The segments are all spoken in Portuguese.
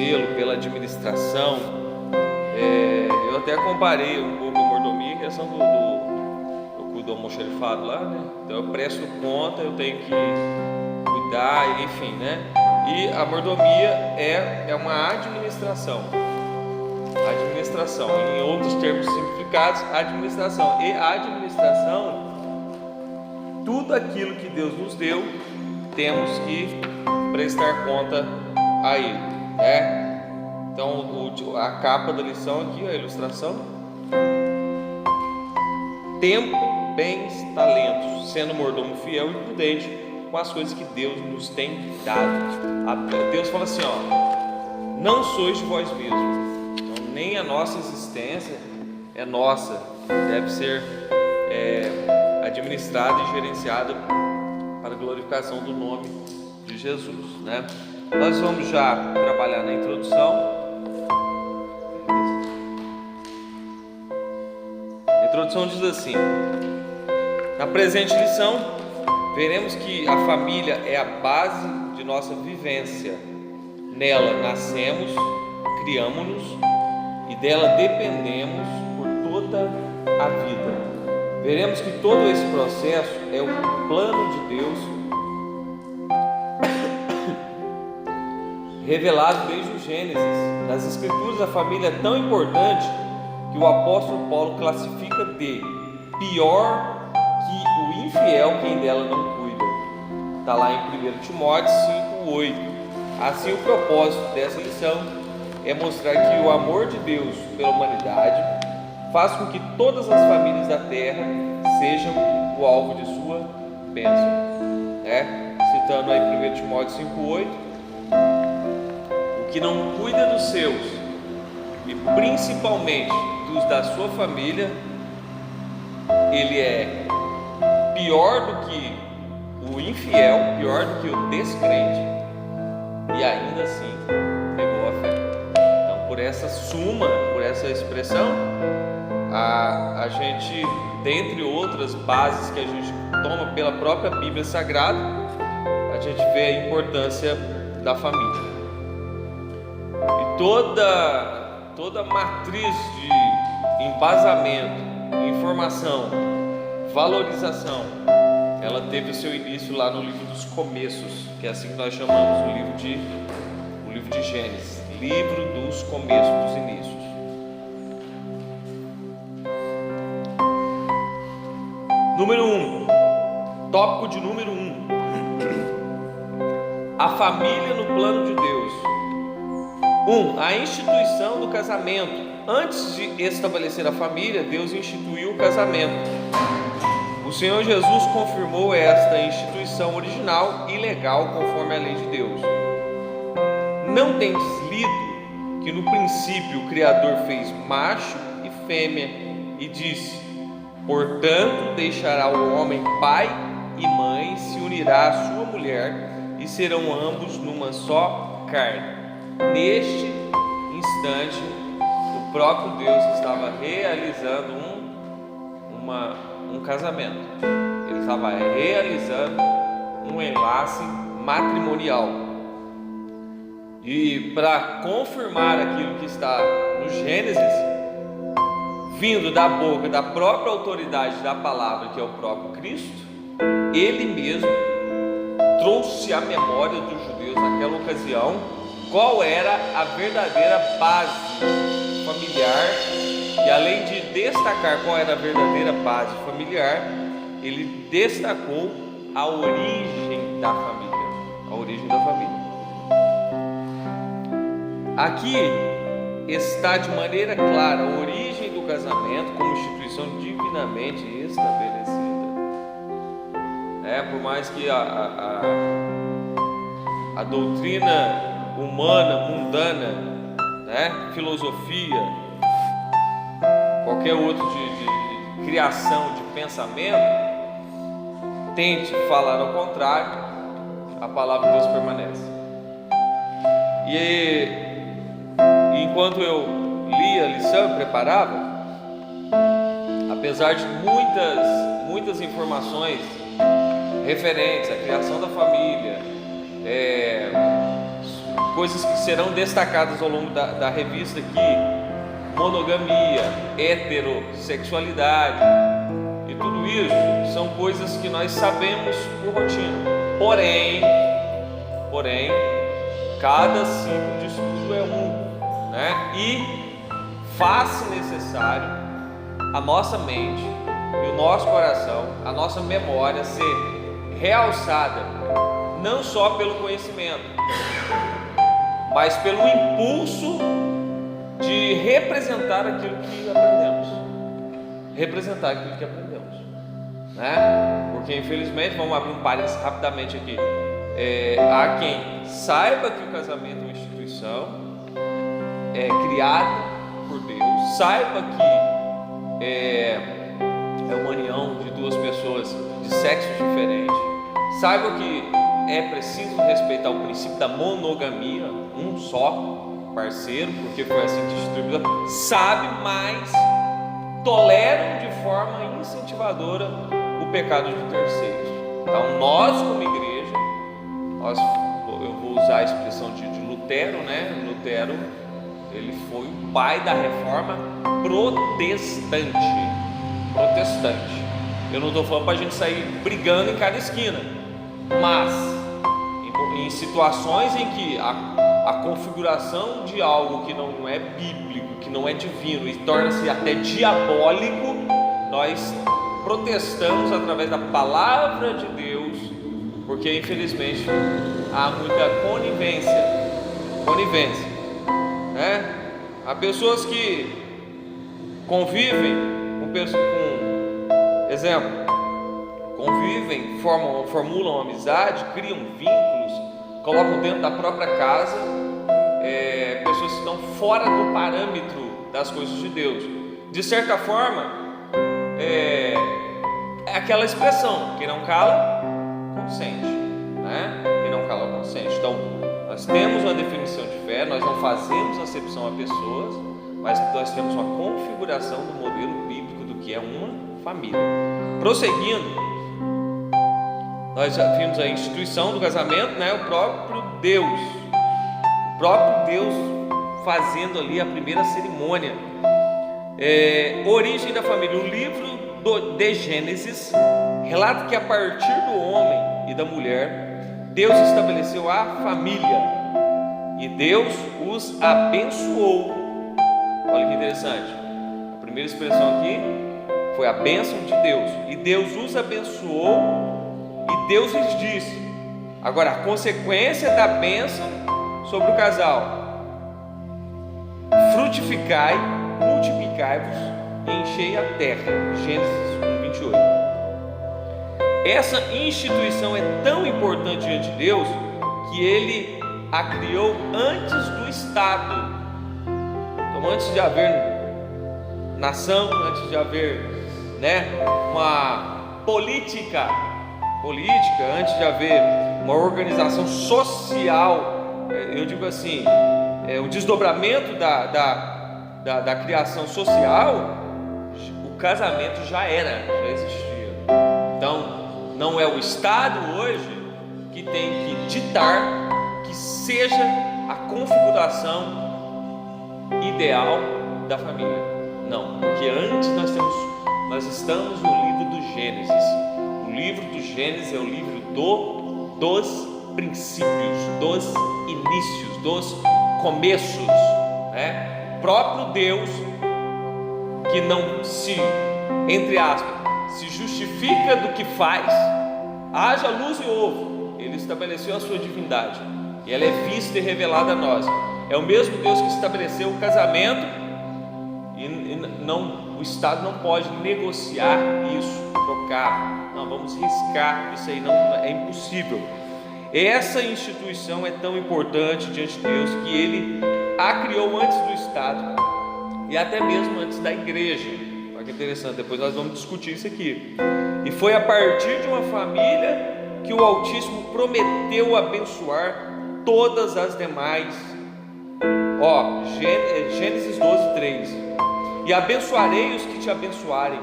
zelo pela administração. Eu até comparei um pouco a mordomia, a questão eu cuido do almoxarifado lá, né? Então eu presto conta, eu tenho que cuidar, enfim, né? E a mordomia é uma administração. Administração, em outros termos simplificados, administração. E a administração, tudo aquilo que Deus nos deu, temos que prestar conta a Ele, né? Então, a capa da lição aqui, a ilustração: tempo, bens, talentos, sendo mordomo fiel e prudente com as coisas que Deus nos tem dado. Deus fala assim, ó: não sois de vós mesmos. Então, nem a nossa existência é nossa, deve ser administrada e gerenciada para a glorificação do nome de Jesus, né? Nós vamos já trabalhar na introdução. A introdução diz assim: na presente lição, veremos que a família é a base de nossa vivência. Nela nascemos, criamos-nos e dela dependemos por toda a vida. Veremos que todo esse processo é o plano de Deus revelado desde o Gênesis. Nas Escrituras, a família é tão importante que o apóstolo Paulo classifica de pior que o infiel quem dela não cuida. Está lá em 1 Timóteo 5:8. Assim, o propósito dessa lição é mostrar que o amor de Deus pela humanidade faz com que todas as famílias da terra sejam o alvo de sua bênção. Citando aí 1 Timóteo 5:8, o que não cuida dos seus, e principalmente dos da sua família, ele é pior do que o infiel, pior do que o descrente, e ainda assim negou a fé. Então, por essa suma, por essa expressão, a gente, dentre outras bases que a gente toma pela própria Bíblia Sagrada, a gente vê a importância da família. E toda matriz de embasamento, informação, valorização, ela teve o seu início lá no livro dos começos, que é assim que nós chamamos o livro de Gênesis, livro dos começos, dos inícios. Número 1, tópico de número 1: a família no plano de Deus. 1. A instituição do casamento. Antes de estabelecer a família, Deus instituiu o casamento. O Senhor Jesus confirmou esta instituição original e legal conforme a lei de Deus. Não tendes lido que no princípio o Criador fez macho e fêmea e disse: portanto deixará o homem pai e mãe, se unirá à sua mulher e serão ambos numa só carne. Neste instante, o próprio Deus estava realizando um casamento. Ele estava realizando um enlace matrimonial. E para confirmar aquilo que está no Gênesis, vindo da boca da própria autoridade da palavra, que é o próprio Cristo, ele mesmo trouxe à memória dos judeus naquela ocasião qual era a verdadeira base familiar. E além de destacar qual era a verdadeira base familiar, ele destacou a origem da família. A origem da família. Aqui está de maneira clara a origem do casamento como instituição divinamente estabelecida. Por mais que a doutrina humana, mundana, filosofia, qualquer outro de criação de pensamento, tente falar ao contrário, a palavra de Deus permanece. E enquanto eu lia a lição e preparava, apesar de muitas informações referentes à criação da família, coisas que serão destacadas ao longo da revista aqui: monogamia, heterossexualidade, e tudo isso são coisas que nós sabemos por rotina. Porém, cada ciclo de estudo é um, né? E faz-se necessário a nossa mente e o nosso coração, a nossa memória ser realçada não só pelo conhecimento, mas pelo impulso de representar aquilo que aprendemos, né? Porque infelizmente, vamos abrir um parênteses rapidamente aqui, há quem saiba que o casamento é uma instituição criada por Deus, saiba que é uma união de duas pessoas de sexos diferentes, saiba que é preciso respeitar o princípio da monogamia, um só parceiro, porque foi assim que distribuiu, sabe, mas toleram de forma incentivadora o pecado de terceiros. Então nós, como igreja, eu vou usar a expressão de Lutero, né? Lutero, ele foi o pai da reforma protestante. Eu não estou falando para a gente sair brigando em cada esquina, mas em situações em que a configuração de algo que não é bíblico, que não é divino e torna-se até diabólico, nós protestamos através da palavra de Deus, porque infelizmente há muita conivência, né? Há pessoas que convivem formulam amizade, criam vínculos, colocam dentro da própria casa pessoas que estão fora do parâmetro das coisas de Deus. De certa forma, é aquela expressão: quem não cala, consente, né? Quem não cala, consente. Então, nós temos uma definição de fé, nós não fazemos acepção a pessoas, mas nós temos uma configuração do modelo bíblico do que é uma família. Prosseguindo, nós já vimos a instituição do casamento, né? O próprio Deus fazendo ali a primeira cerimônia. Origem da família. O livro de Gênesis relata que a partir do homem e da mulher, Deus estabeleceu a família e Deus os abençoou. Olha que interessante, a primeira expressão aqui foi a bênção de Deus, e Deus os abençoou, e Deus lhes disse. Agora, a consequência da bênção sobre o casal: frutificai, multiplicai-vos e enchei a terra. Gênesis 1:28. Essa instituição é tão importante diante de Deus que Ele a criou antes do Estado. Então, antes de haver nação, antes de haver, né, uma política, antes de haver uma organização social, eu digo assim, o desdobramento da criação social, o casamento já existia. Então, não é o Estado hoje que tem que ditar que seja a configuração ideal da família. Não, porque antes nós estamos no livro do Gênesis. O livro do Gênesis é o livro dos princípios, dos inícios, dos começos, né? O próprio Deus, que não se, entre aspas, se justifica do que faz, haja luz e ovo, Ele estabeleceu a sua divindade e ela é vista e revelada a nós. É o mesmo Deus que estabeleceu o casamento, e não, o Estado não pode negociar isso, trocar, não, vamos riscar isso aí, não, é impossível. Essa instituição é tão importante diante de Deus que Ele a criou antes do Estado e até mesmo antes da igreja. Olha que interessante, depois nós vamos discutir isso aqui. E foi a partir de uma família que o Altíssimo prometeu abençoar todas as demais. Gênesis 12:3. E abençoarei os que te abençoarem,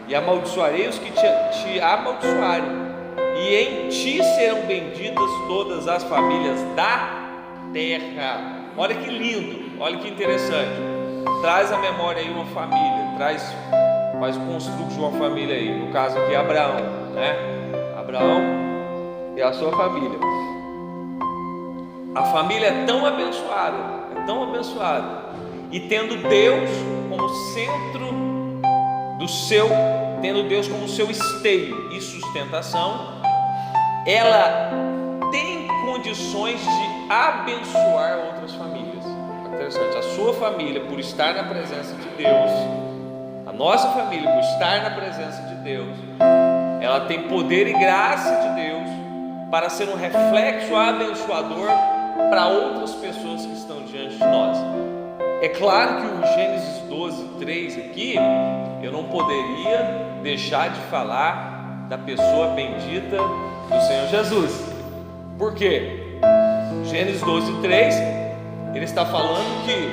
e amaldiçoarei os que te amaldiçoarem, e em ti serão benditas todas as famílias da terra. Olha que lindo, olha que interessante. Traz à memória aí uma família, faz o construto de uma família aí. No caso aqui, Abraão, né? Abraão e a sua família. A família é tão abençoada, e tendo Deus como centro tendo Deus como seu esteio e sustentação, ela tem condições de abençoar outras famílias. É interessante, a sua família, por estar na presença de Deus, a nossa família, por estar na presença de Deus, ela tem poder e graça de Deus para ser um reflexo abençoador para outras pessoas que estão diante de nós. É claro que o Gênesis 12:3 aqui, eu não poderia deixar de falar da pessoa bendita do Senhor Jesus. Por quê? Gênesis 12:3, ele está falando que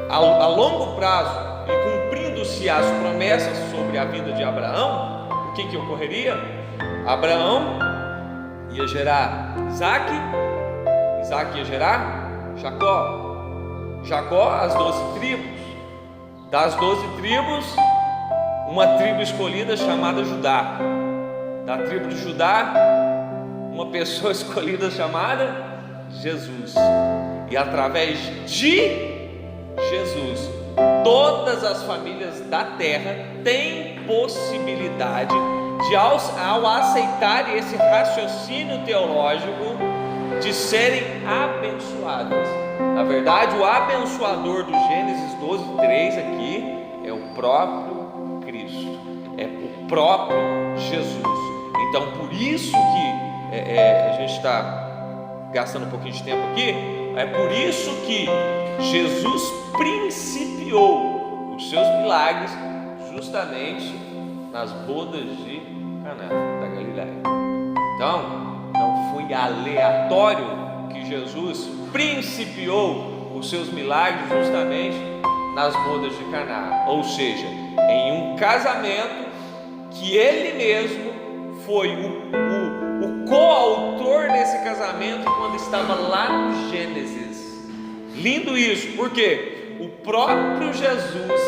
a longo prazo, e cumprindo-se as promessas sobre a vida de Abraão, o que ocorreria? Abraão ia gerar Isaac ia gerar Jacó, as 12 tribos. Das 12 tribos, uma tribo escolhida chamada Judá. Da tribo de Judá, uma pessoa escolhida chamada Jesus. E através de Jesus, todas as famílias da terra têm possibilidade de, ao aceitarem esse raciocínio teológico, de serem abençoadas. Na verdade, o abençoador do Gênesis 12:3 aqui é o próprio Cristo, é o próprio Jesus. Então, por isso que a gente está gastando um pouquinho de tempo aqui, é por isso que Jesus principiou os seus milagres justamente nas bodas de Caná da Galileia. Então, não foi aleatório que Jesus principiou os seus milagres justamente nas bodas de Caná, ou seja, em um casamento que ele mesmo foi o coautor desse casamento quando estava lá no Gênesis. Lindo isso, porque o próprio Jesus,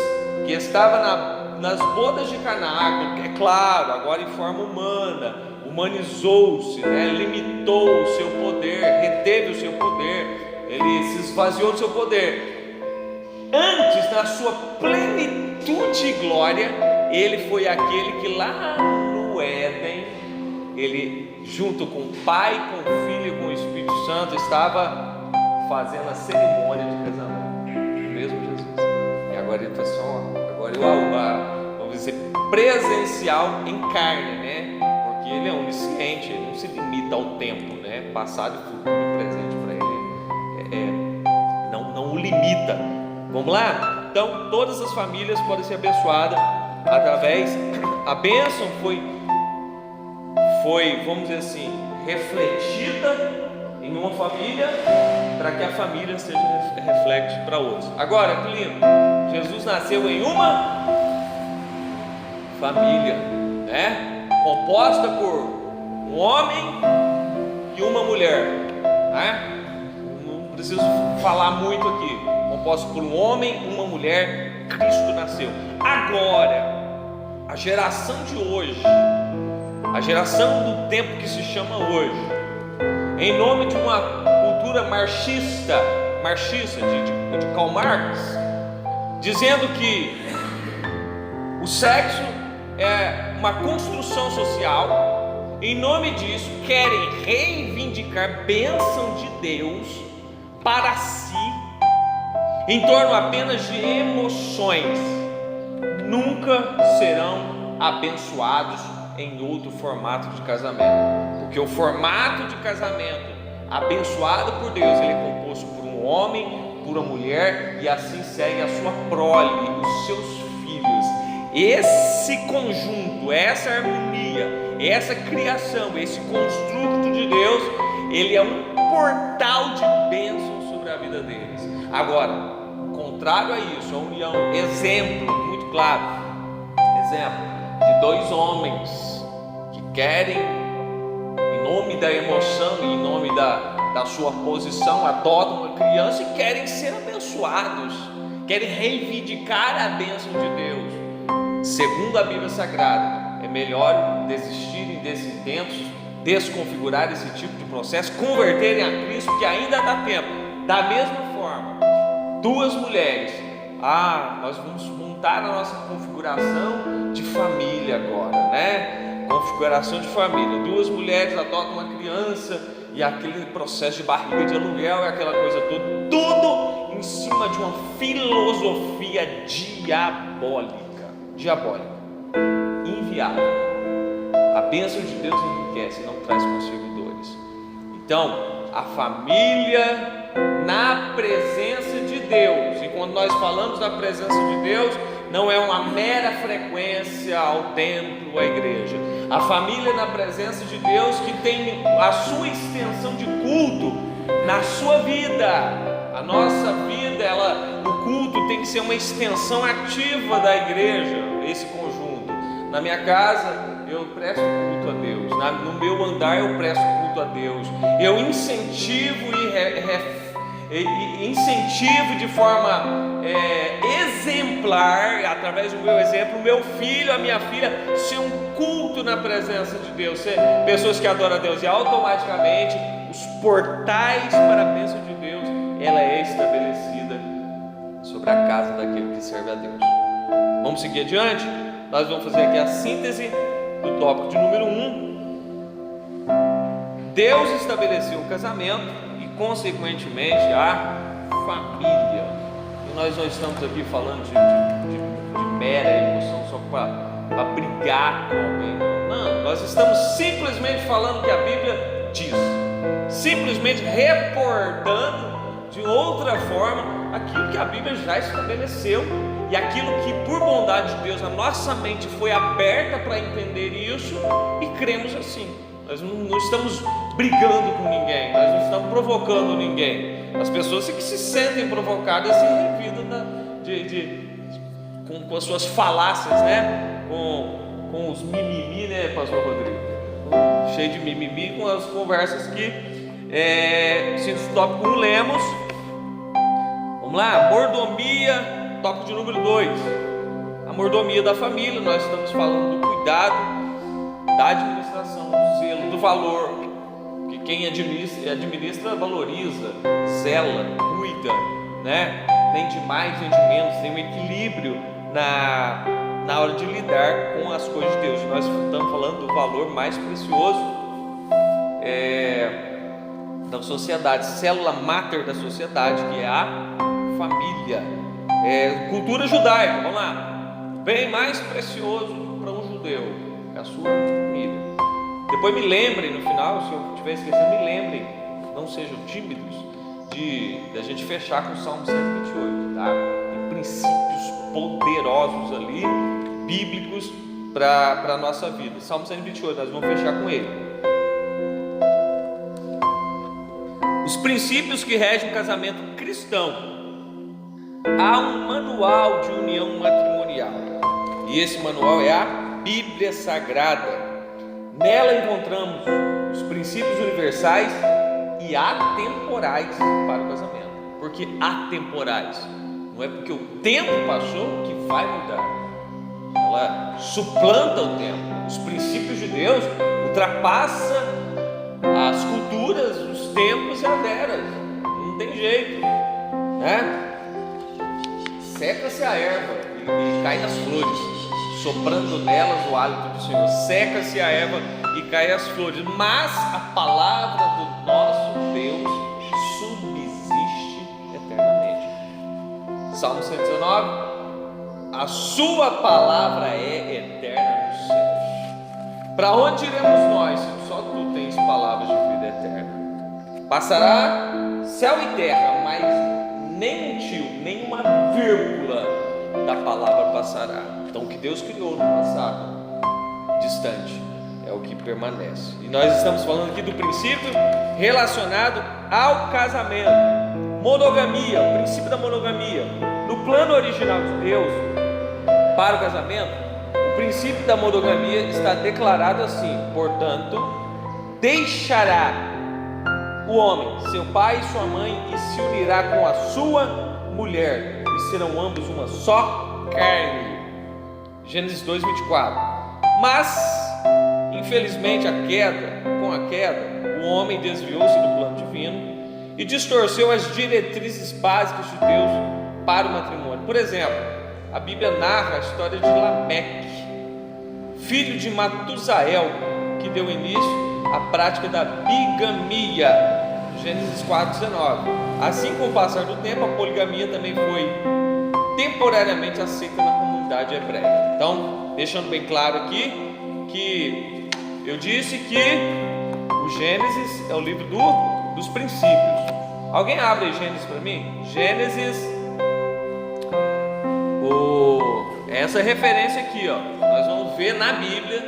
que estava nas bodas de Caná, é claro, agora em forma humana, humanizou-se, né? Limitou o seu poder, reteve o seu poder, ele se esvaziou do seu poder. Antes, na sua plenitude e glória, ele foi aquele que lá no Éden, ele junto com o Pai, com o Filho e com o Espírito Santo estava fazendo a cerimônia de casamento, o mesmo Jesus. E agora ele vamos dizer, presencial em carne, né? Porque ele é onisciente, ele não se limita ao tempo, né? Passado, futuro e presente para ele não o limita. Vamos lá? Então, todas as famílias podem ser abençoadas através. A bênção foi, vamos dizer assim, refletida em uma família, para que a família seja reflexo para outros. Agora, que lindo! Jesus nasceu em uma família, né? Composta por um homem e uma mulher, né? Não preciso falar muito aqui. Composta por um homem e uma mulher, Cristo nasceu. Agora, a geração de hoje, a geração do tempo que se chama hoje, em nome de uma cultura marxista de Karl Marx, dizendo que o sexo é uma construção social, em nome disso querem reivindicar bênção de Deus para si, em torno apenas de emoções, nunca serão abençoados em outro formato de casamento, porque o formato de casamento abençoado por Deus, ele é composto por um homem, por uma mulher, e assim segue a sua prole, os seus filhos. Esse conjunto, essa harmonia, essa criação, esse construto de Deus, ele é um portal de bênção sobre a vida deles. Agora, contrário a isso, a união, exemplo muito claro, exemplo de dois homens que querem, em nome da emoção e em nome da sua posição, adotam uma criança e querem ser abençoados, querem reivindicar a bênção de Deus. Segundo a Bíblia Sagrada, é melhor desistirem desses intentos, desconfigurar esse tipo de processo, converterem a Cristo, que ainda dá tempo. Da mesma forma, duas mulheres, nós vamos montar a nossa configuração de família agora, né? Configuração de família. Duas mulheres adotam uma criança e aquele processo de barriga de aluguel e aquela coisa toda, tudo em cima de uma filosofia diabólica, inviável. A bênção de Deus enriquece e não traz consigo dores. Então, a família na presença de Deus, e quando nós falamos da presença de Deus, não é uma mera frequência ao templo, à igreja. A família na presença de Deus, que tem a sua extensão de culto na sua vida. A nossa vida, o culto tem que ser uma extensão ativa da igreja, esse conjunto. Na minha casa, eu presto culto a Deus. No meu andar, eu presto culto a Deus. Eu incentivo incentivo de forma exemplar, através do meu exemplo, o meu filho, a minha filha, ser um culto na presença de Deus, ser pessoas que adoram a Deus, e automaticamente os portais para a bênção de Deus, ela é estabelecida sobre a casa daquele que serve a Deus. Vamos seguir adiante? Nós vamos fazer aqui a síntese do tópico de número 1. Deus estabeleceu o casamento e, consequentemente, a família. E nós não estamos aqui falando de mera emoção só para brigar com alguém. Não, nós estamos simplesmente falando o que a Bíblia diz, simplesmente reportando de outra forma aquilo que a Bíblia já estabeleceu e aquilo que, por bondade de Deus, a nossa mente foi aberta para entender isso e cremos assim. Nós não estamos brigando com ninguém, nós não estamos provocando ninguém. As pessoas que se sentem provocadas se revidam com as suas falácias, né? Com os mimimi, né, pastor Rodrigo? Cheio de mimimi, com as conversas que síntese do tópico 1 lemos. Vamos lá, mordomia, tópico de número 2. A mordomia da família, nós estamos falando do cuidado, da administração, do zelo, do valor, que quem administra valoriza, zela, cuida, né? Nem de mais nem de menos, tem um equilíbrio na hora de lidar com as coisas de Deus. Nós estamos falando do valor mais precioso da sociedade, célula máter da sociedade, que é a família. Cultura judaica, vamos lá. O bem mais precioso para um judeu é a sua família. Depois me lembrem no final, se eu estiver esquecendo, me lembrem, não sejam tímidos de a gente fechar com o Salmo 128, tá? Tem princípios poderosos ali, bíblicos, para a nossa vida. Salmo 128, nós vamos fechar com ele. Os princípios que regem o casamento cristão. Há um manual de união matrimonial, e esse manual é a Bíblia Sagrada. Nela encontramos os princípios universais e atemporais para o casamento. Porque atemporais, não é porque o tempo passou que vai mudar, ela suplanta o tempo. Os princípios de Deus ultrapassam as culturas, os tempos e as eras, não tem jeito, né? Seca-se a erva e cai as flores, soprando nelas o hálito do Senhor. Seca-se a erva e cai as flores, mas a palavra do nosso Deus subsiste eternamente. Salmo 119: a sua palavra é eterna nos céus. Para onde iremos nós, se só tu tens palavras de vida eterna? Passará céu e terra, mas nem um tio, nem uma vírgula da palavra passará. Então o que Deus criou no passado distante é o que permanece. E nós estamos falando aqui do princípio relacionado ao casamento. Monogamia, o princípio da monogamia. No plano original de Deus para o casamento, o princípio da monogamia está declarado assim: portanto, deixará o homem, seu pai e sua mãe, e se unirá com a sua mulher, e serão ambos uma só carne. Gênesis 2:24. Mas, infelizmente, com a queda, o homem desviou-se do plano divino e distorceu as diretrizes básicas de Deus para o matrimônio. Por exemplo, a Bíblia narra a história de Lameque, filho de Matusael, que deu início à prática da bigamia. Gênesis 4:19. Assim, com o passar do tempo, a poligamia também foi temporariamente aceita na comunidade hebreia. Então, deixando bem claro aqui que eu disse que o Gênesis é o livro dos princípios. Alguém abre aí Gênesis para mim? Gênesis, essa referência aqui, ó, nós vamos ver na Bíblia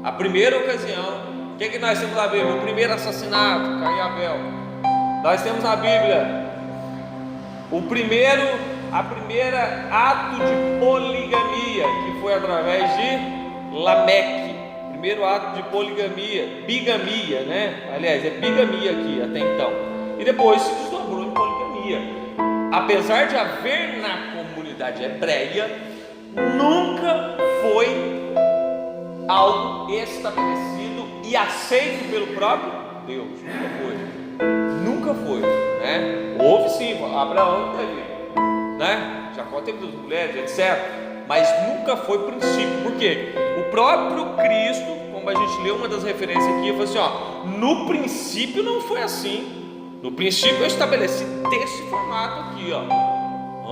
a primeira ocasião. O que nós temos na Bíblia? O primeiro assassinato, Caim e Abel. Nós temos na Bíblia a primeira ato de poligamia, que foi através de Lameque. Primeiro ato de poligamia, bigamia, né? Aliás, é bigamia aqui até então. E depois se desdobrou em poligamia. Apesar de haver na comunidade hebreia, nunca foi algo estabelecido e aceito pelo próprio Deus. Nunca foi, né? Houve sim, Abraão teve, né? Jacó teve 2 mulheres, etc. Mas nunca foi princípio. Por quê? O próprio Cristo, como a gente leu uma das referências aqui, falou assim, ó, no princípio não foi assim. No princípio eu estabeleci desse formato aqui, ó.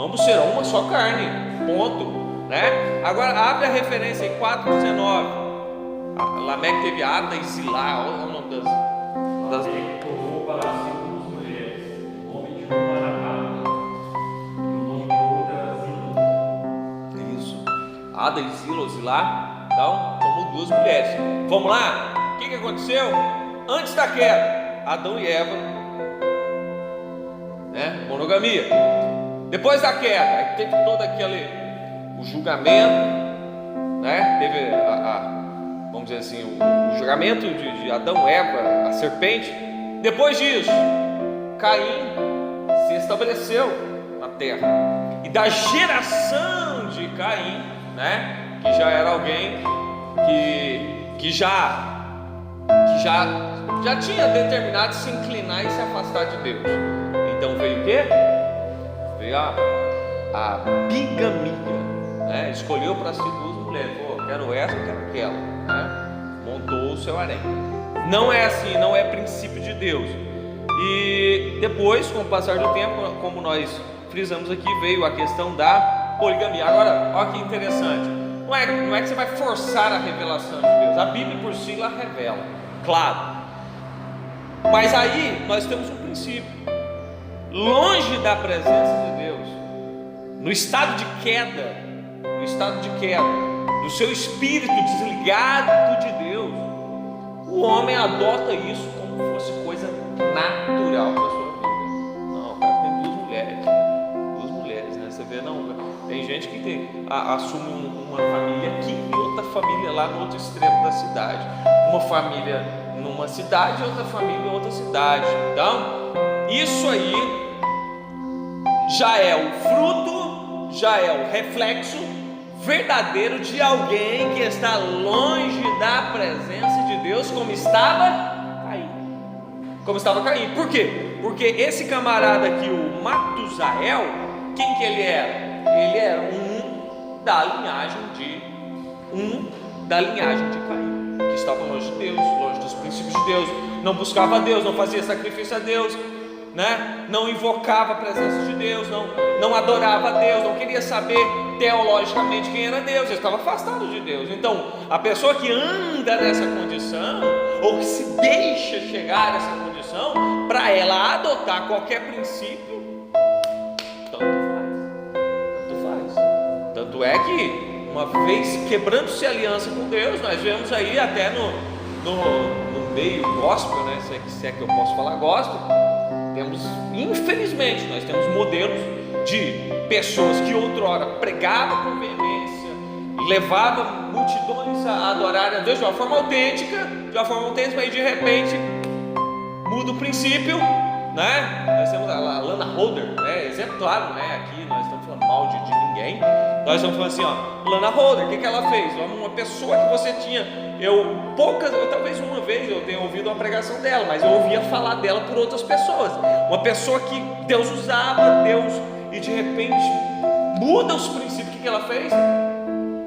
Ambos serão uma só carne. Ponto, né? Agora abre a referência em 4:19. Lameque teve Ada e Zilá. Olha o nome das tomou para si 2 mulheres, o homem de uma era Ada, e o nome de outra era Zila. Isso, Ada e Zilá. Então, tomou 2 mulheres. Vamos lá? O que aconteceu? Antes da queda, Adão e Eva, né? Monogamia. Depois da queda, aí teve todo o julgamento, né? Teve vamos dizer assim, o julgamento de Adão, Eva, a serpente. Depois disso, Caim se estabeleceu na terra, e da geração de Caim, né, que já era alguém que já tinha determinado se inclinar e se afastar de Deus. Então veio o quê? Veio a bigamia, né? Escolheu para si 2 mulheres. Pô, quero essa, eu quero aquela, né? Montou o seu harém. Não é assim, não é princípio de Deus. E depois, com o passar do tempo, como nós frisamos aqui, veio a questão da poligamia. Agora, olha que interessante. Não é que você vai forçar a revelação de Deus. A Bíblia por si ela revela, claro. Mas aí nós temos um princípio. Longe da presença de Deus, no estado de queda, do seu espírito desligado de Deus, o homem adota isso como se fosse coisa natural para a sua vida. Não, o cara tem 2 mulheres, né? Você vê, não, tem gente que assume uma família aqui e outra família lá no outro extremo da cidade. Uma família numa cidade e outra família em outra cidade. Então, isso aí já é o fruto, já é o reflexo verdadeiro de alguém que está longe da presença de Deus, como estava Caim. Por quê? Porque esse camarada aqui, o Matusael, quem que ele era? Ele era um da linhagem de Caim, que estava longe de Deus, longe dos princípios de Deus, não buscava a Deus, não fazia sacrifício a Deus, né? Não invocava a presença de Deus, não adorava a Deus, não queria saber teologicamente quem era Deus, ele estava afastado de Deus. Então, a pessoa que anda nessa condição, ou que se deixa chegar nessa condição, para ela adotar qualquer princípio, tanto faz. Tanto é que, uma vez quebrando-se a aliança com Deus, nós vemos aí até no meio gospel, né? Se é que eu posso falar gospel, infelizmente, nós temos modelos de pessoas que outrora pregavam com veemência, levavam multidões a adorarem a Deus de uma forma autêntica, mas de repente muda o princípio, né? Nós temos a Lana Holder, né? Exemplo claro, né? Aqui nós estamos falando mal de ninguém. Nós estamos falando assim, ó, Lana Holder, o que ela fez? Uma pessoa que você tinha, talvez uma vez eu tenha ouvido uma pregação dela, mas eu ouvia falar dela por outras pessoas. Uma pessoa que Deus usava, e de repente muda os princípios. O que ela fez?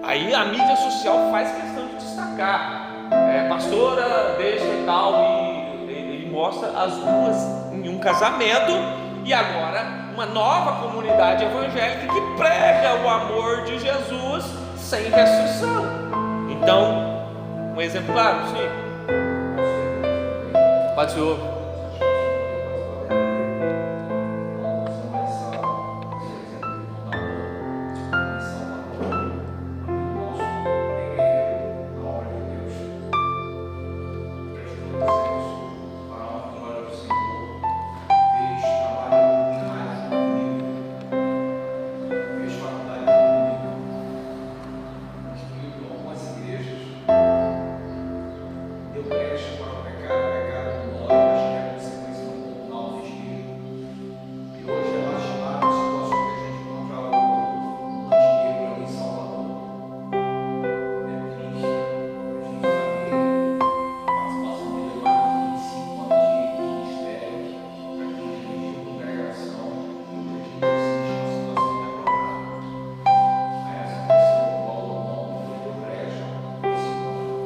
Aí a mídia social faz questão de destacar, pastora deixa e tal, e ele mostra as duas em um casamento, e agora uma nova comunidade evangélica que prega o amor de Jesus sem restrição. Então, um exemplo claro, sim. Pode ser.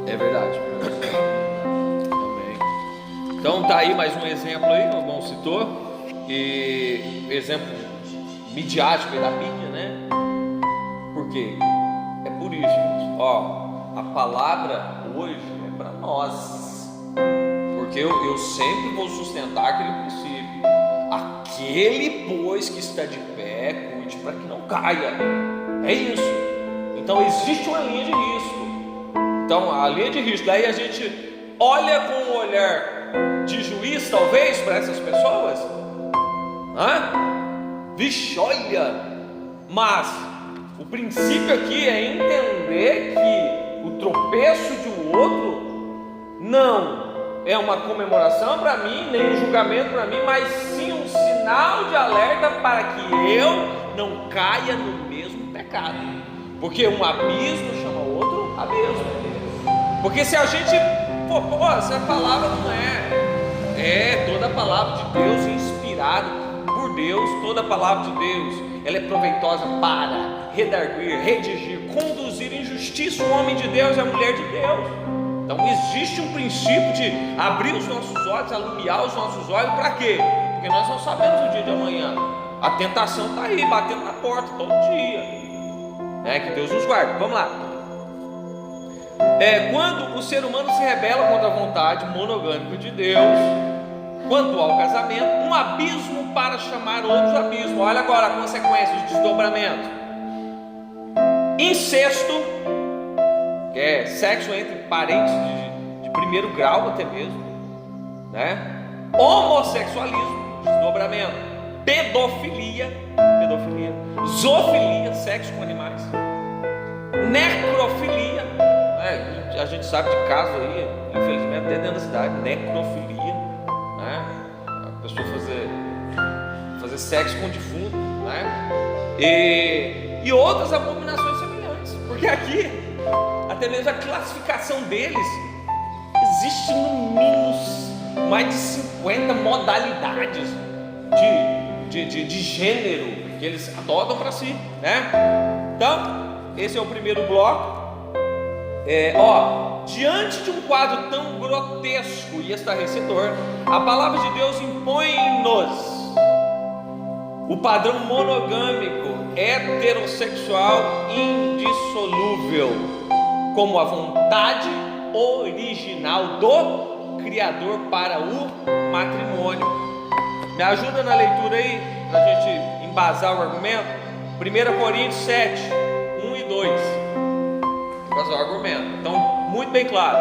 É verdade. Amém. Então tá aí mais um exemplo aí, o irmão citou, e exemplo midiático aí da mídia, né? Por quê? É por isso, gente. Ó, a palavra hoje é para nós, porque eu sempre vou sustentar aquele princípio: aquele pois que está de pé, cuide para que não caia. É isso. Então existe uma linha de risco. Então, a linha de risco, daí a gente olha com um olhar de juiz, talvez, para essas pessoas. Vixe, olha. Mas o princípio aqui é entender que o tropeço de um outro não é uma comemoração para mim, nem um julgamento para mim, mas sim um sinal de alerta para que eu não caia no mesmo pecado. Porque um abismo chama outro abismo. Porque se a gente, essa palavra não é toda a palavra de Deus inspirada por Deus, toda a palavra de Deus, ela é proveitosa para redarguir, redigir, conduzir em justiça o homem de Deus e a mulher de Deus. Então existe um princípio de abrir os nossos olhos, alumiar os nossos olhos, para quê? Porque nós não sabemos o dia de amanhã. A tentação está aí, batendo na porta todo dia. Que Deus nos guarde. Vamos lá. Quando o ser humano se rebela contra a vontade monogâmica de Deus, quanto ao casamento, um abismo para chamar outros abismos. Olha agora a consequência de desdobramento: incesto, que é sexo entre parentes de primeiro grau até mesmo, né? Homossexualismo, desdobramento, pedofilia, zoofilia, sexo com animais, necrofilia, a gente sabe de caso aí, infelizmente até dentro da cidade, necrofilia, né? A pessoa fazer sexo com defunto, né? E outras abominações semelhantes, porque aqui até mesmo a classificação deles existe no mínimo mais de 50 modalidades de gênero que eles adotam para si, né? Então esse é o primeiro bloco. Diante de um quadro tão grotesco e estarrecedor, a palavra de Deus impõe-nos o padrão monogâmico, heterossexual, indissolúvel, como a vontade original do Criador para o matrimônio. Me ajuda na leitura aí, para a gente embasar o argumento. 1 Coríntios 7, 1 e 2. Embasar o argumento. Então, muito bem claro.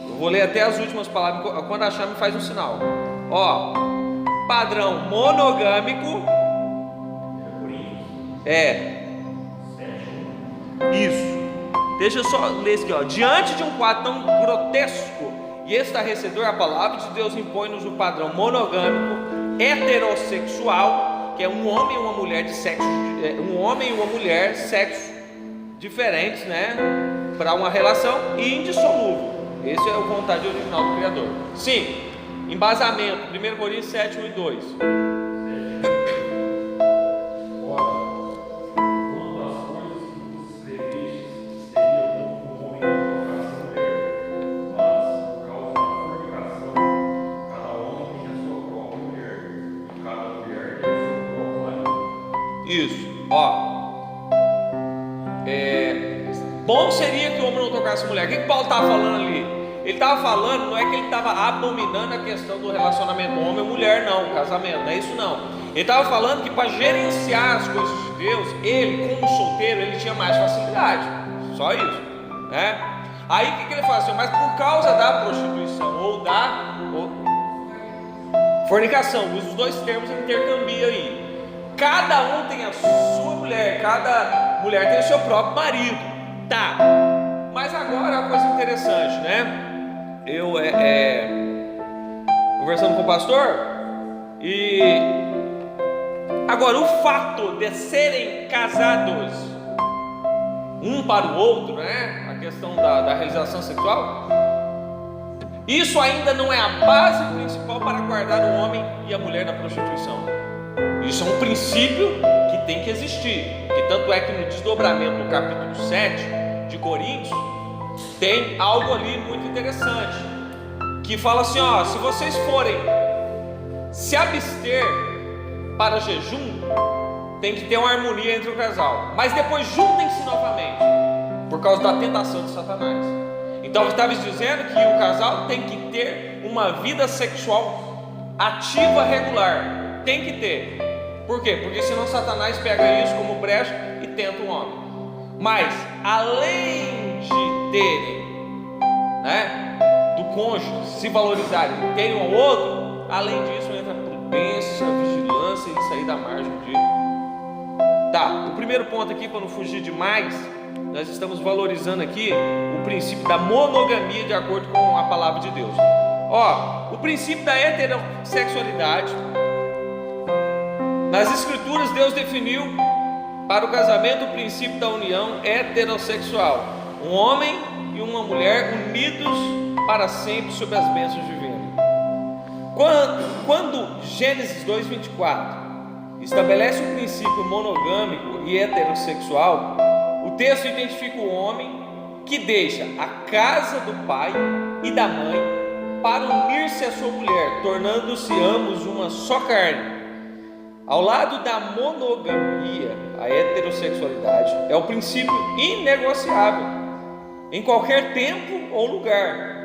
Eu vou ler até as últimas palavras. Quando achar, me faz um sinal. Padrão monogâmico. Isso. Deixa eu só ler isso aqui, diante de um quadro tão grotesco e estarrecedor, a palavra de Deus impõe-nos o padrão monogâmico, heterossexual, que é um homem e uma mulher de sexo, sexo diferentes, né, para uma relação indissolúvel. Esse é a vontade original do Criador. Sim, embasamento, 1 Coríntios 7, 1 e 2. Isso, bom seria que o homem não tocasse a mulher. O que Paulo estava falando ali? Ele estava falando, não é que ele estava abominando a questão do relacionamento homem-mulher, não, casamento, não é isso não. Ele estava falando que para gerenciar as coisas de Deus, ele, como solteiro, ele tinha mais facilidade, só isso, né? Aí o que ele fala assim? Mas por causa da prostituição ou da fornicação, usa os dois termos, intercambia aí. Cada um tem a sua mulher, cada mulher tem o seu próprio marido, tá? Mas agora uma coisa interessante, né? Eu conversando com o pastor, e agora o fato de serem casados um para o outro, né? A questão da realização sexual, isso ainda não é a base principal para guardar o homem e a mulher da prostituição. Isso é um princípio que tem que existir, que tanto é que no desdobramento do capítulo 7 de Coríntios tem algo ali muito interessante, que fala assim, se vocês forem se abster para jejum, tem que ter uma harmonia entre o casal, mas depois juntem-se novamente, por causa da tentação de Satanás. Então eu estava dizendo que o casal tem que ter uma vida sexual ativa regular, tem que ter. Por quê? Porque senão Satanás pega isso como brecha e tenta o homem. Mas além de terem, né, do cônjuge se valorizarem, terem um ao outro, além disso entra a prudência, a vigilância e sair da margem de... Tá, o primeiro ponto aqui, para não fugir demais, nós estamos valorizando aqui o princípio da monogamia de acordo com a palavra de Deus. O princípio da heterossexualidade. Nas Escrituras, Deus definiu para o casamento o princípio da união heterossexual: um homem e uma mulher unidos para sempre sob as bênçãos divinas. Quando Gênesis 2:24 estabelece o princípio monogâmico e heterossexual, o texto identifica o homem que deixa a casa do pai e da mãe para unir-se à sua mulher, tornando-se ambos uma só carne. Ao lado da monogamia, a heterossexualidade é o princípio inegociável em qualquer tempo ou lugar.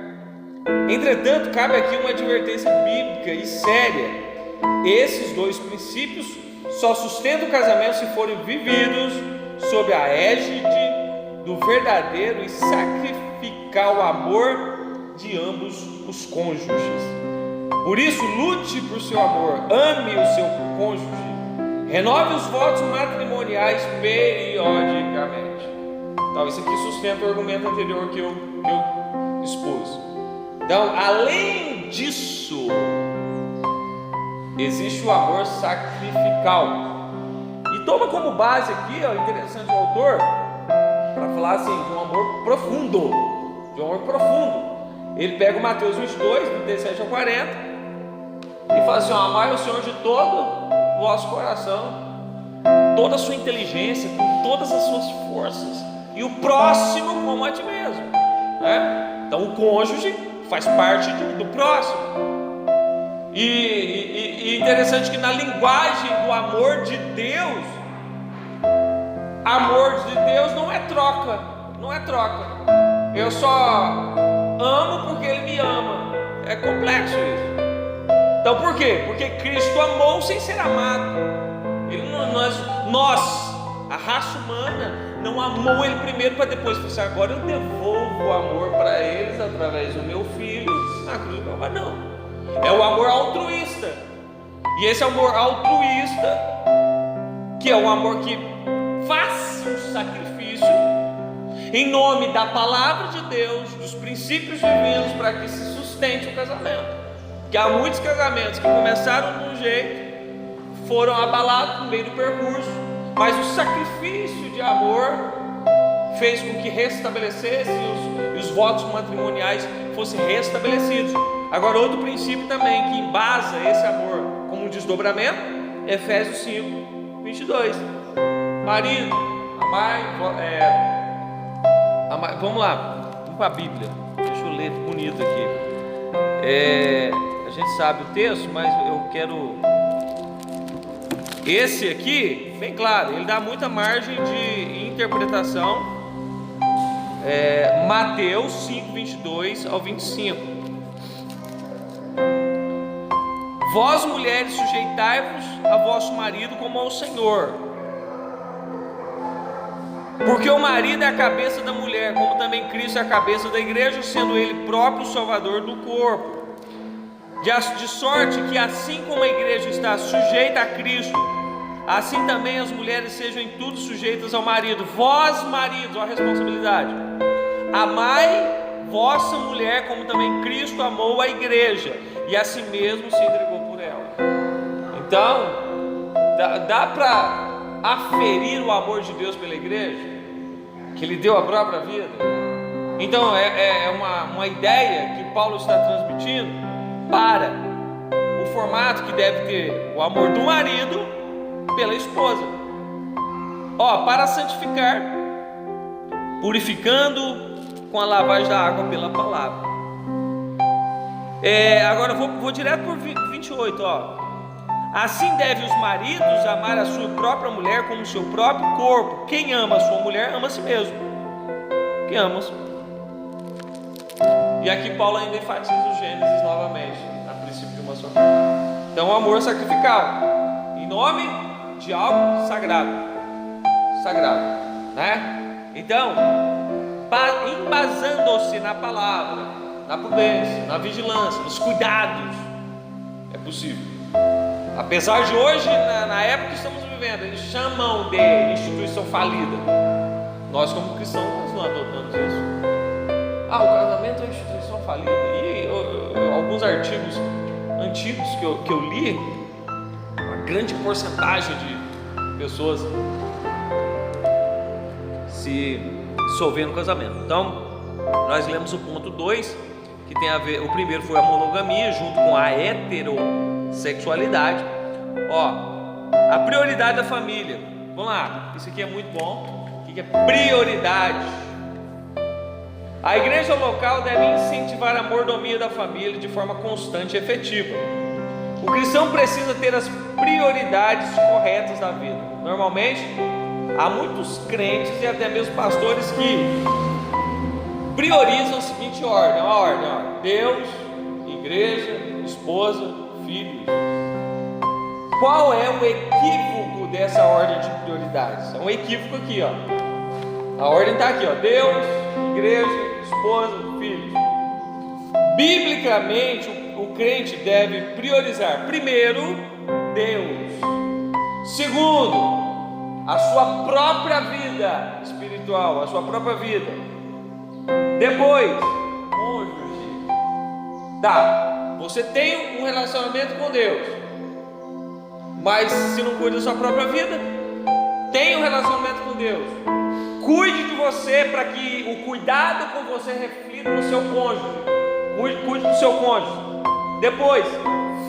Entretanto, cabe aqui uma advertência bíblica e séria: esses dois princípios só sustentam o casamento se forem vividos sob a égide do verdadeiro e sacrificial amor de ambos os cônjuges. Por isso, lute por seu amor, ame o seu cônjuge, renove os votos matrimoniais periodicamente. Então, isso aqui sustenta o argumento anterior que eu expus. Então, além disso, existe o amor sacrificial. E toma como base aqui, interessante o autor, para falar assim, de um amor profundo. De um amor profundo. Ele pega o Mateus 22, do 17 ao 40, e fala assim: amai o Senhor de todo o vosso coração, toda a sua inteligência, com todas as suas forças, e o próximo como a ti mesmo, né? Então o cônjuge faz parte do próximo. E interessante que na linguagem do amor de Deus não é troca, não é troca. Eu só amo porque Ele me ama. É complexo isso. Então por quê? Porque Cristo amou sem ser amado. Nós, a raça humana, não amou Ele primeiro para depois pensar: agora eu devolvo o amor para eles através do meu filho na cruz do Calvário. Não, é o amor altruísta. E esse amor altruísta, que é o amor que faz um sacrifício em nome da palavra de Deus, dos princípios divinos, para que se sustente sustente o casamento. Porque há muitos casamentos que começaram de um jeito, foram abalados no meio do percurso, mas o sacrifício de amor fez com que restabelecesse e os votos matrimoniais fossem restabelecidos. Agora, outro princípio também que embasa esse amor como um desdobramento, Efésios 5, 22. Marido, amai, vamos lá, vamos para a Bíblia. Deixa eu ler bonito aqui. A gente sabe o texto, mas eu quero. Esse aqui, bem claro, ele dá muita margem de interpretação. Mateus 5, 22 ao 25. Vós, mulheres, sujeitai-vos a vosso marido como ao Senhor, porque o marido é a cabeça da mulher, como também Cristo é a cabeça da igreja, sendo ele próprio o salvador do corpo. De sorte que assim como a igreja está sujeita a Cristo, assim também as mulheres sejam em tudo sujeitas ao marido. Vós, maridos, olha a responsabilidade: amai vossa mulher, como também Cristo amou a igreja, e a si mesmo se entregou por ela. Então, dá para aferir o amor de Deus pela igreja, que Ele deu a própria vida. Então, é uma ideia que Paulo está transmitindo para o formato que deve ter o amor do marido pela esposa. Para santificar, purificando com a lavagem da água pela palavra. Agora vou direto por 28. Assim devem os maridos amar a sua própria mulher como o seu próprio corpo. Quem ama a sua mulher ama a si mesmo. Quem ama a sua... E aqui Paulo ainda enfatiza o Gênesis novamente, a princípio de uma só. Então o amor sacrificial em nome de algo sagrado, né? Então, embasando-se na palavra, na prudência, na vigilância, nos cuidados, é possível. Apesar de hoje, na época que estamos vivendo, eles chamam de instituição falida. Nós, como cristãos, nós não adotamos isso. O casamento é uma instituição falida. E alguns artigos antigos que eu li, uma grande porcentagem de pessoas se dissolveram no casamento. Então, nós lemos o ponto 2, que tem a ver, o primeiro foi a monogamia junto com a heterossexualidade. A prioridade da família. Vamos lá, isso aqui é muito bom. O que é prioridade? A igreja local deve incentivar a mordomia da família de forma constante e efetiva. O cristão precisa ter as prioridades corretas da vida. Normalmente, há muitos crentes e até mesmo pastores que priorizam a seguinte ordem: Deus, igreja, esposa, filhos. Qual é o equívoco dessa ordem de prioridades? É um equívoco aqui, A ordem está aqui, Deus, igreja, esposa, filhos. Biblicamente, o crente deve priorizar primeiro Deus, segundo a sua própria vida espiritual, a sua própria vida, depois cônjuge. Você tem um relacionamento com Deus, mas se não cuida da sua própria vida, tem um relacionamento com Deus. Cuide de você para que o cuidado com você reflita no seu cônjuge. Cuide do seu cônjuge. Depois,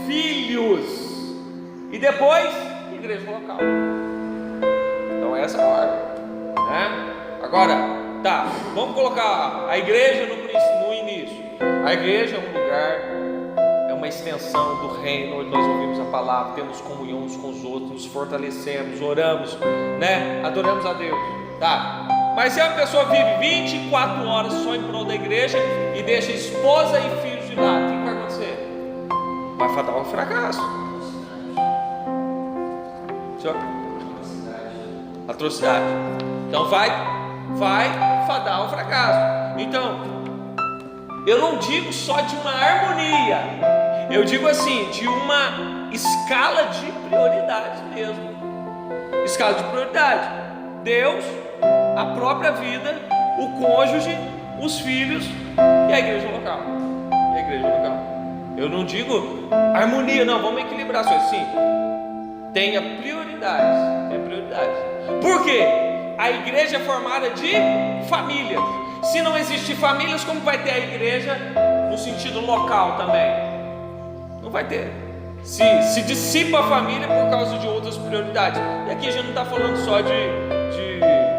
filhos. E depois, igreja local. Então essa é a ordem, né? Agora, vamos colocar a igreja no início. A igreja é um lugar, é uma extensão do reino, onde nós ouvimos a palavra, temos comunhão uns com os outros, nos fortalecemos, oramos, né? Adoramos a Deus. Mas se a pessoa vive 24 horas só em prol da igreja e deixa esposa e filhos de lado, o que vai acontecer? Vai fadar um fracasso. Atrocidade. Então vai fadar um fracasso. Então, eu não digo só de uma harmonia, eu digo assim, de uma escala de prioridades mesmo. Escala de prioridade: Deus, a própria vida, o cônjuge, os filhos e a igreja local. Eu não digo harmonia, não, vamos equilibrar as coisas. Sim, tenha prioridades. Tenha prioridades. Por quê? A igreja é formada de famílias. Se não existir famílias, como vai ter a igreja no sentido local também? Não vai ter. Se dissipa a família por causa de outras prioridades. E aqui a gente não está falando só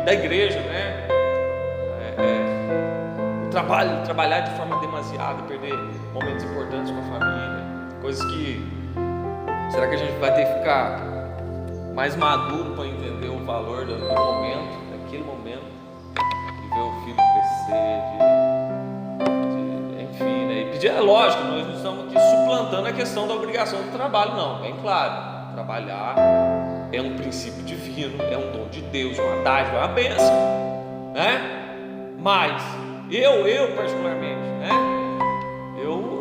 da igreja, né? Trabalhar de forma demasiada, perder momentos importantes com a família, coisas que será que a gente vai ter que ficar mais maduro para entender o valor do momento, daquele momento, de ver o filho crescer, enfim, né? E pedir, é lógico, nós não estamos aqui suplantando a questão da obrigação do trabalho, não, bem claro, trabalhar é um princípio divino, é um dom de Deus, é uma dádiva, é uma bênção, né? Mas eu particularmente, né? Eu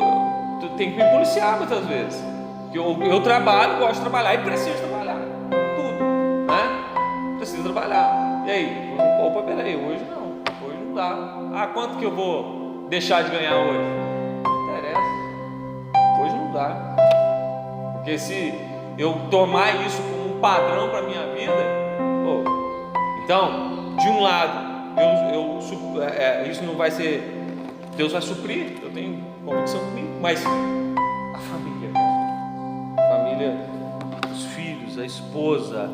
tenho que me policiar muitas vezes. Eu trabalho, gosto de trabalhar e preciso trabalhar. Tudo, né? Preciso trabalhar. E aí? Opa, peraí, hoje não dá. Quanto que eu vou deixar de ganhar hoje? Não interessa. Hoje não dá. Porque se eu tomar isso como um padrão para a minha vida, então, de um lado, isso não vai ser, Deus vai suprir, eu tenho convicção comigo, mas a família, os filhos, a esposa,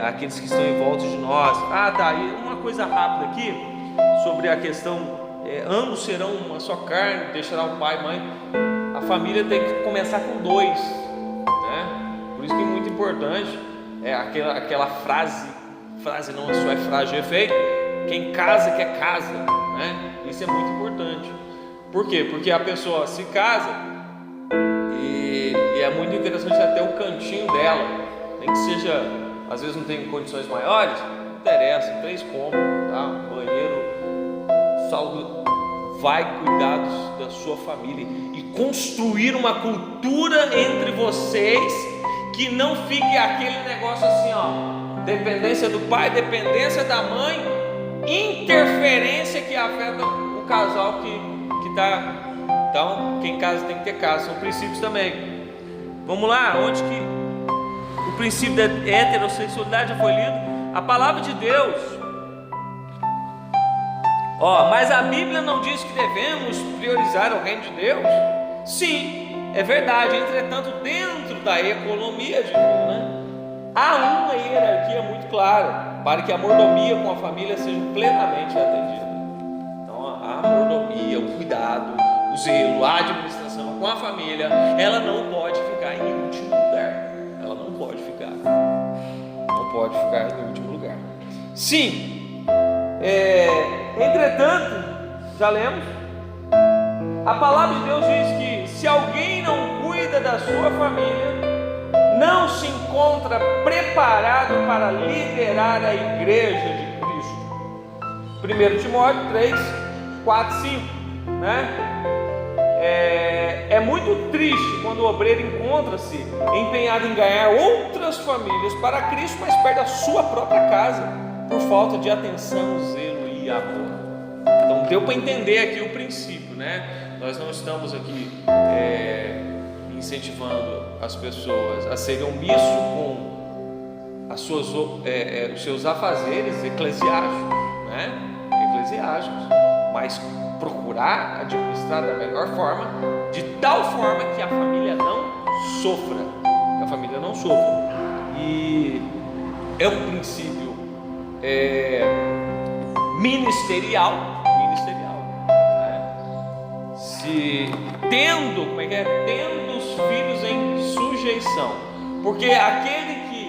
aqueles que estão em volta de nós. E uma coisa rápida aqui sobre a questão, ambos serão uma só carne, deixará o pai e mãe. A família tem que começar com 2, né? Por isso que é muito importante aquela frase não é só frase de efeito. Quem casa quer casa, né? Isso é muito importante. Por quê? Porque a pessoa se casa e é muito interessante até o cantinho dela, nem que seja, às vezes não tem condições maiores, não interessa, 3 cômodos, tá? Banheiro, saldo, vai cuidar da sua família e construir uma cultura entre vocês que não fique aquele negócio assim, dependência do pai, dependência da mãe, interferência que afeta o casal que está. Então, quem casa tem que ter casa, são princípios também. Vamos lá, onde que o princípio da heterossexualidade já foi lido? A palavra de Deus. Mas a Bíblia não diz que devemos priorizar o reino de Deus? Sim, é verdade. Entretanto, dentro da economia divina, há uma hierarquia muito clara para que a mordomia com a família seja plenamente atendida. Então, a mordomia, o cuidado, o zelo, a administração com a família, ela não pode ficar em último lugar. Ela não pode ficar em último lugar. Sim, entretanto, já lemos, a palavra de Deus diz que se alguém não cuida da sua família, não se encontra preparado para liderar a igreja de Cristo. 1 Timóteo 3, 4, 5, né? É muito triste quando o obreiro encontra-se empenhado em ganhar outras famílias para Cristo, mas perde a sua própria casa por falta de atenção, zelo e amor. Então deu para entender aqui o princípio, né? Nós não estamos aqui incentivando as pessoas a serem omissos com os seus afazeres eclesiásticos, né? Mas procurar administrar da melhor forma, de tal forma que a família não sofra, e é um princípio ministerial, né? Tendo os filhos em sujeição, porque aquele que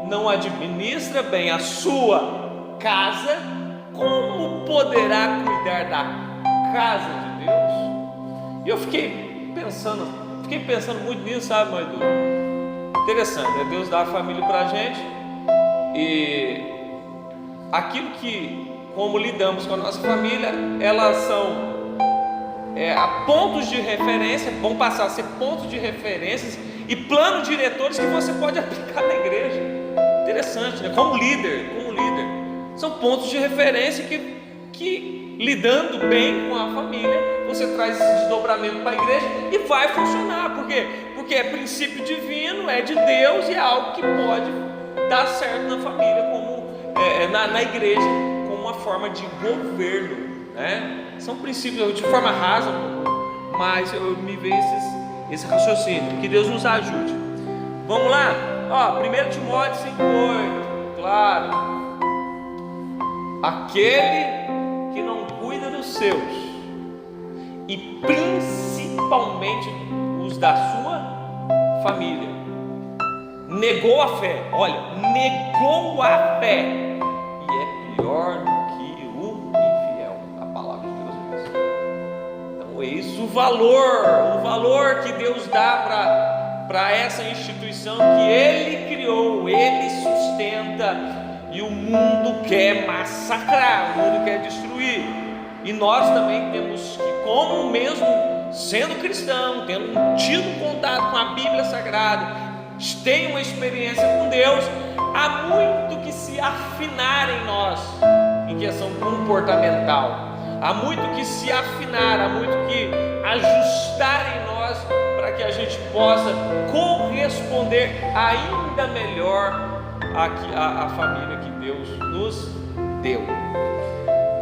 não administra bem a sua casa, como poderá cuidar da casa de Deus? E eu fiquei pensando muito nisso, sabe, mãe Du? Interessante, né? Deus dá a família pra gente, e aquilo que, como lidamos com a nossa família, elas são pontos de referência, vão passar a ser pontos de referências e planos diretores que você pode aplicar na igreja. Interessante, né? Como líder, são pontos de referência que lidando bem com a família, você traz esse desdobramento para a igreja e vai funcionar. Por quê? Porque é princípio divino, é de Deus e é algo que pode dar certo na família, na igreja, como uma forma de governo, né? São princípios de forma rasa, mas eu me vejo esse raciocínio. Que Deus nos ajude. Vamos lá? 1 Timóteo 5,8. Claro. Aquele que não cuida dos seus, e principalmente os da sua família, negou a fé. Olha, negou a fé, e é pior do que o infiel. A palavra de Deus diz. Então eis o valor que Deus dá para essa instituição que Ele criou, Ele sustenta, e o mundo quer massacrar, o mundo quer destruir. E nós também temos que, como mesmo sendo cristão, tendo tido contato com a Bíblia Sagrada, tem uma experiência com Deus, há muito que se afinar em nós, em questão comportamental, há muito que se afinar, há muito que ajustar em nós, para que a gente possa corresponder ainda melhor à família que Deus nos deu.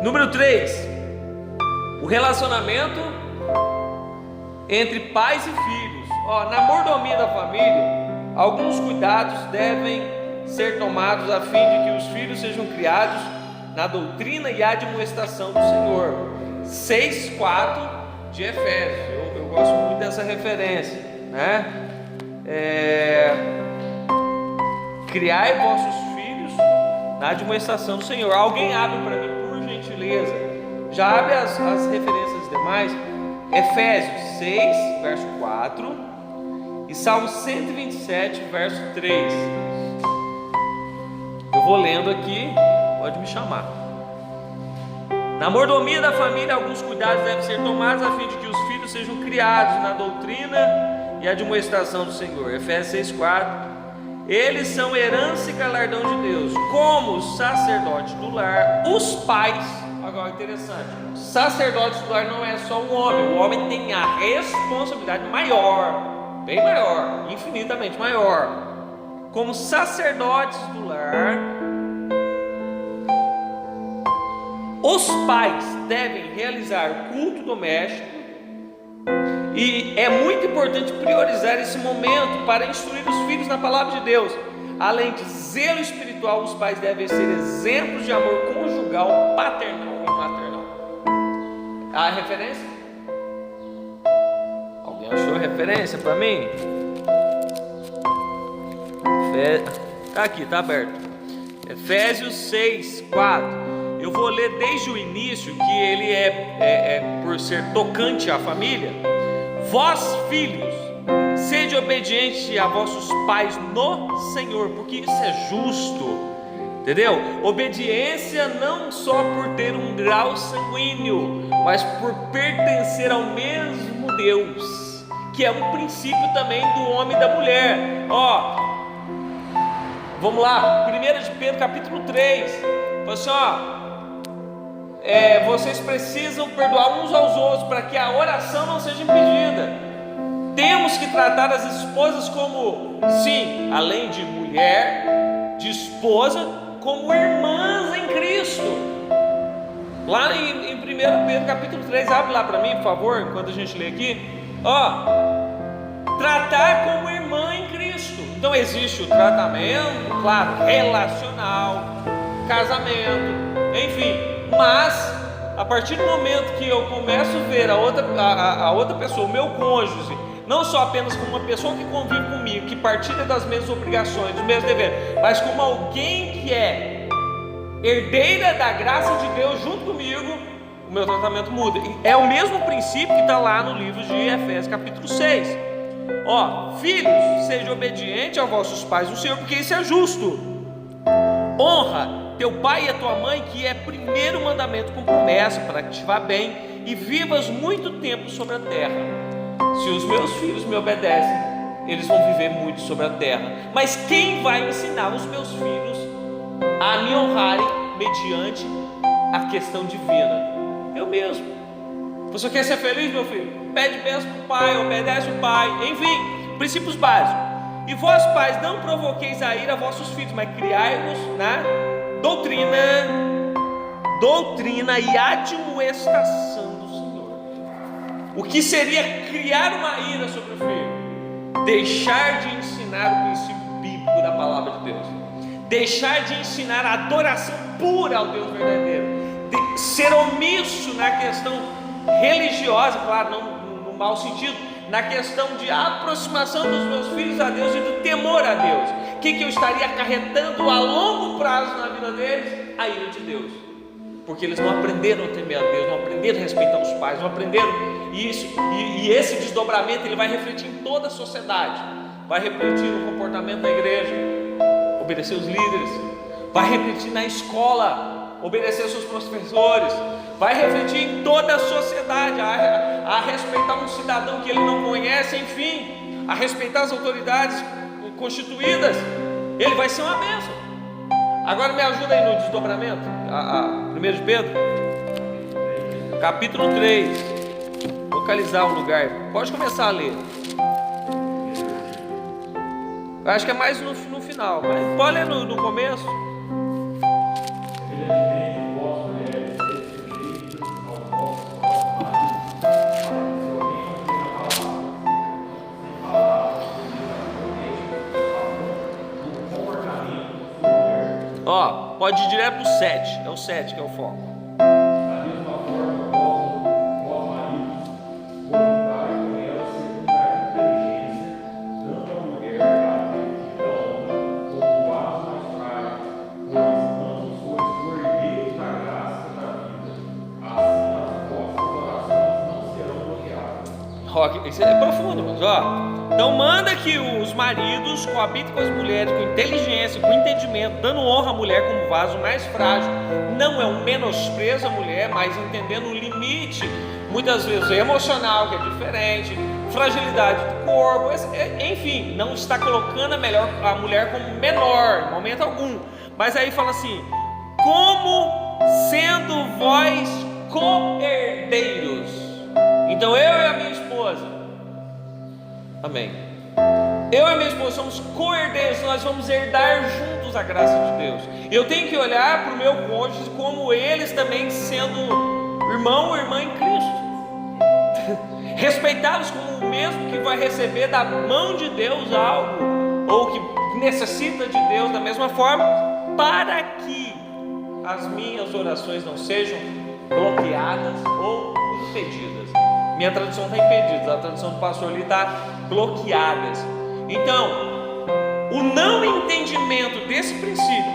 Número 3, o relacionamento entre pais e filhos. Na mordomia da família, alguns cuidados devem ser tomados a fim de que os filhos sejam criados na doutrina e admoestação do Senhor. 6,4 de Efésios. Eu gosto muito dessa referência, né? Criai vossos filhos na admoestação do Senhor. Alguém abre para mim, por gentileza? Já abre as referências demais. Efésios 6, verso 4 e Salmo 127, verso 3. Eu vou lendo aqui, pode me chamar. Na mordomia da família, alguns cuidados devem ser tomados a fim de que os filhos sejam criados na doutrina e admoestação do Senhor. Efésios 6, 4. Eles são herança e galardão de Deus, como os sacerdotes do lar, os pais. Agora, interessante, sacerdotes do lar não é só o homem tem a responsabilidade maior, bem maior, infinitamente maior. Como sacerdotes do lar, os pais devem realizar o culto doméstico, e é muito importante priorizar esse momento para instruir os filhos na palavra de Deus. Além de zelo espiritual, os pais devem ser exemplos de amor conjugal, paternal e maternal. A referência? Alguém achou a referência para mim? Está aqui, está aberto. Efésios 6, 4. Eu vou ler desde o início, que ele é por ser tocante à família. Vós, filhos, sede obedientes a vossos pais no Senhor, porque isso é justo, entendeu? Obediência não só por ter um grau sanguíneo, mas por pertencer ao mesmo Deus, que é um princípio também do homem e da mulher. Vamos lá, 1 de Pedro capítulo 3, fala assim, vocês precisam perdoar uns aos outros para que a oração não seja impedida. Temos que tratar as esposas como, sim, além de mulher, de esposa, como irmãs em Cristo. Lá em 1 Pedro capítulo 3, abre lá para mim, por favor, enquanto a gente lê aqui. Tratar como irmã em Cristo. Então existe o tratamento, claro, relacional, casamento, enfim. Mas a partir do momento que eu começo a ver a outra pessoa, o meu cônjuge, não só apenas como uma pessoa que convive comigo, que partilha das mesmas obrigações, dos mesmos deveres, mas como alguém que é herdeira da graça de Deus junto comigo, o meu tratamento muda. É o mesmo princípio que está lá no livro de Efésios capítulo 6. Filhos, sejam obedientes aos vossos pais no Senhor, porque isso é justo. Honra teu pai e a tua mãe, que é primeiro mandamento com promessa, para que te vá bem e vivas muito tempo sobre a terra. Se os meus filhos me obedecem, eles vão viver muito sobre a terra. Mas quem vai ensinar os meus filhos a me honrarem mediante a questão divina? mesmo. Você quer ser feliz, meu filho? Pede bênção para o pai, obedece o pai, enfim, princípios básicos. E vós, pais, não provoqueis a ira a vossos filhos, mas criai-vos na doutrina e admoestação do Senhor. O que seria criar uma ira sobre o filho? Deixar de ensinar o princípio bíblico da palavra de Deus, deixar de ensinar a adoração pura ao Deus verdadeiro, de ser omisso na questão religiosa, claro, não no mau sentido, na questão de aproximação dos meus filhos a Deus e do temor a Deus. O que eu estaria acarretando a longo prazo na vida deles? A ira de Deus, porque eles não aprenderam a temer a Deus, não aprenderam a respeitar os pais, não aprenderam isso, e esse desdobramento ele vai refletir em toda a sociedade, vai refletir no comportamento da igreja, obedecer os líderes, vai refletir na escola, obedecer aos seus professores, vai refletir em toda a sociedade, a respeitar um cidadão que ele não conhece, enfim, a respeitar as autoridades constituídas. Ele vai ser uma bênção. Agora me ajuda aí no desdobramento, 1 de Pedro, capítulo 3, localizar o lugar, pode começar a ler. Eu acho que é mais no final, mas pode ler no começo. Ó, pode ir direto pro 7, é o 7 que é o foco. Da mesma forma, vós maridos, convidai com ela segundo a inteligência, dando à mulher a devida honra, como vaso mais frágil, pois ambos sois cordeiros da graça da vida. Assim as vossas orações não serão bloqueadas. Isso é profundo, mas ó. Então manda que os maridos coabitem com as mulheres com inteligência, com entendimento, dando honra à mulher como vaso mais frágil. Não é um menosprezo à mulher, mas entendendo o limite, muitas vezes emocional, que é diferente, fragilidade do corpo, enfim, não está colocando a mulher como menor, em momento algum. Mas aí fala assim, como sendo vós co-herdeiros. Então eu e a minha esposa, amém, eu e minha esposa somos co-herdeiros, nós vamos herdar juntos a graça de Deus. Eu tenho que olhar para o meu cônjuge como eles também sendo irmão ou irmã em Cristo, respeitá-los como o mesmo que vai receber da mão de Deus algo, ou que necessita de Deus da mesma forma, para que as minhas orações não sejam bloqueadas ou impedidas. Minha tradução está impedidas, a tradução do pastor ali está bloqueadas. Então, o não entendimento desse princípio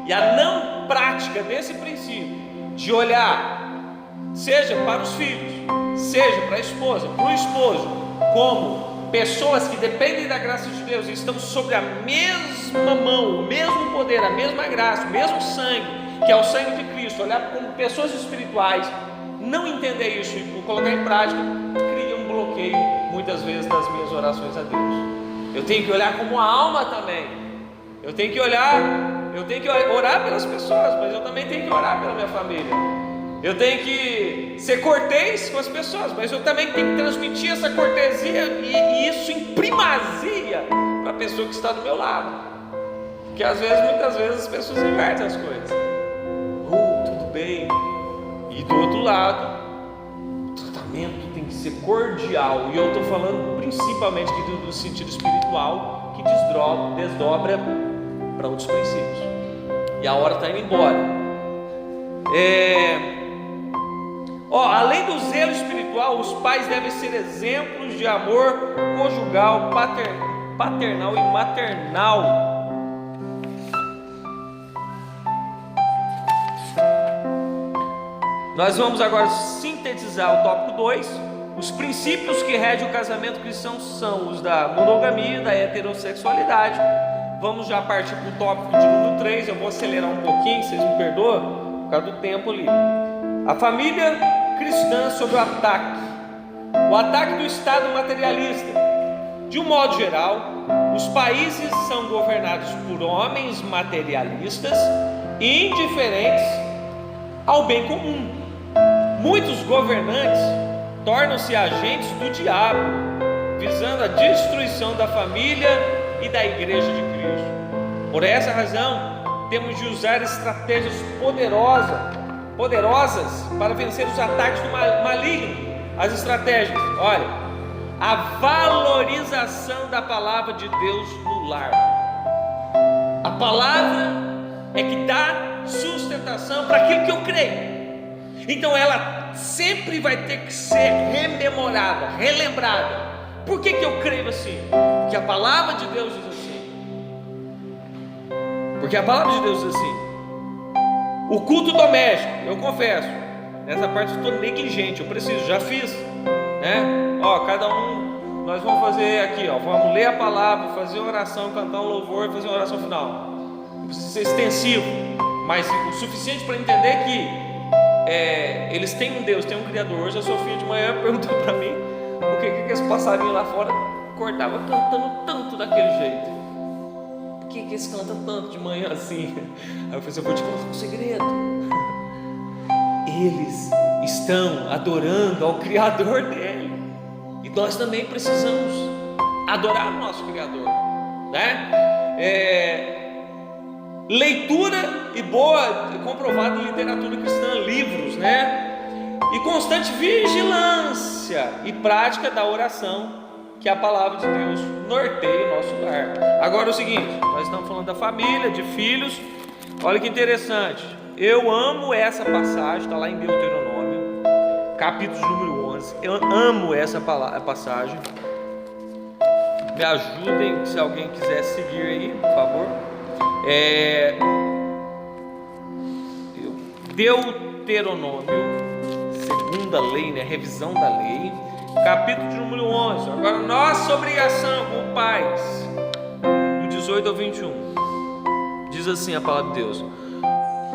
e a não prática desse princípio de olhar, seja para os filhos, seja para a esposa, para o esposo, como pessoas que dependem da graça de Deus e estão sobre a mesma mão, o mesmo poder, a mesma graça, o mesmo sangue, que é o sangue de Cristo, olhar como pessoas espirituais, não entender isso e colocar em prática, cria um bloqueio muitas vezes das minhas orações a Deus. Eu tenho que olhar como a alma também. Eu tenho que orar pelas pessoas, mas eu também tenho que orar pela minha família. Eu tenho que ser cortês com as pessoas, mas eu também tenho que transmitir essa cortesia e isso em primazia para a pessoa que está do meu lado. Porque muitas vezes as pessoas invertem as coisas. Tudo bem. E do outro lado, o tratamento tem que ser cordial. E eu estou falando principalmente aqui do sentido espiritual, que desdobra para outros princípios. E a hora está indo embora. Além do zelo espiritual, os pais devem ser exemplos de amor conjugal, paternal e maternal. Nós vamos agora sintetizar o tópico 2. Os princípios que regem o casamento cristão são os da monogamia e da heterossexualidade. Vamos já partir para o tópico de número 3. Eu vou acelerar um pouquinho, vocês me perdoam, por causa do tempo ali. A família cristã sob o ataque do Estado materialista. De um modo geral, os países são governados por homens materialistas e indiferentes ao bem comum. Muitos governantes tornam-se agentes do diabo, visando a destruição da família e da igreja de Cristo. Por essa razão, temos de usar estratégias poderosas para vencer os ataques do maligno. As estratégias, olha, a valorização da palavra de Deus no lar. A palavra é que dá sustentação para aquilo que eu creio. Então ela sempre vai ter que ser rememorada, relembrada. Por que eu creio assim? Porque a palavra de Deus diz assim. Porque a palavra de Deus diz assim. O culto doméstico, eu confesso, nessa parte eu estou negligente, eu preciso, já fiz, né? Cada um, nós vamos fazer aqui, vamos ler a palavra, fazer uma oração, cantar um louvor e fazer uma oração final. Não precisa ser extensivo, mas o suficiente para entender que eles têm um Deus, têm um Criador. Hoje a Sofia de manhã perguntou para mim por que esse passarinho lá fora acordava cantando tanto daquele jeito. Por que eles cantam tanto de manhã assim? Aí eu falei assim, eu vou te contar um segredo. Eles estão adorando ao Criador dele. E nós também precisamos adorar o nosso Criador, né? Leitura e boa, comprovada em literatura cristã, livros, né? E constante vigilância e prática da oração, que a palavra de Deus norteia o nosso lar. Agora é o seguinte, nós estamos falando da família, de filhos. Olha que interessante, eu amo essa passagem, está lá em Deuteronômio, capítulo número 11. Eu amo essa passagem. Me ajudem se alguém quiser seguir aí, por favor. Deuteronômio, segunda lei, né? Revisão da lei, capítulo de número 11. Agora, nossa obrigação como pais, do 18 ao 21, diz assim a palavra de Deus: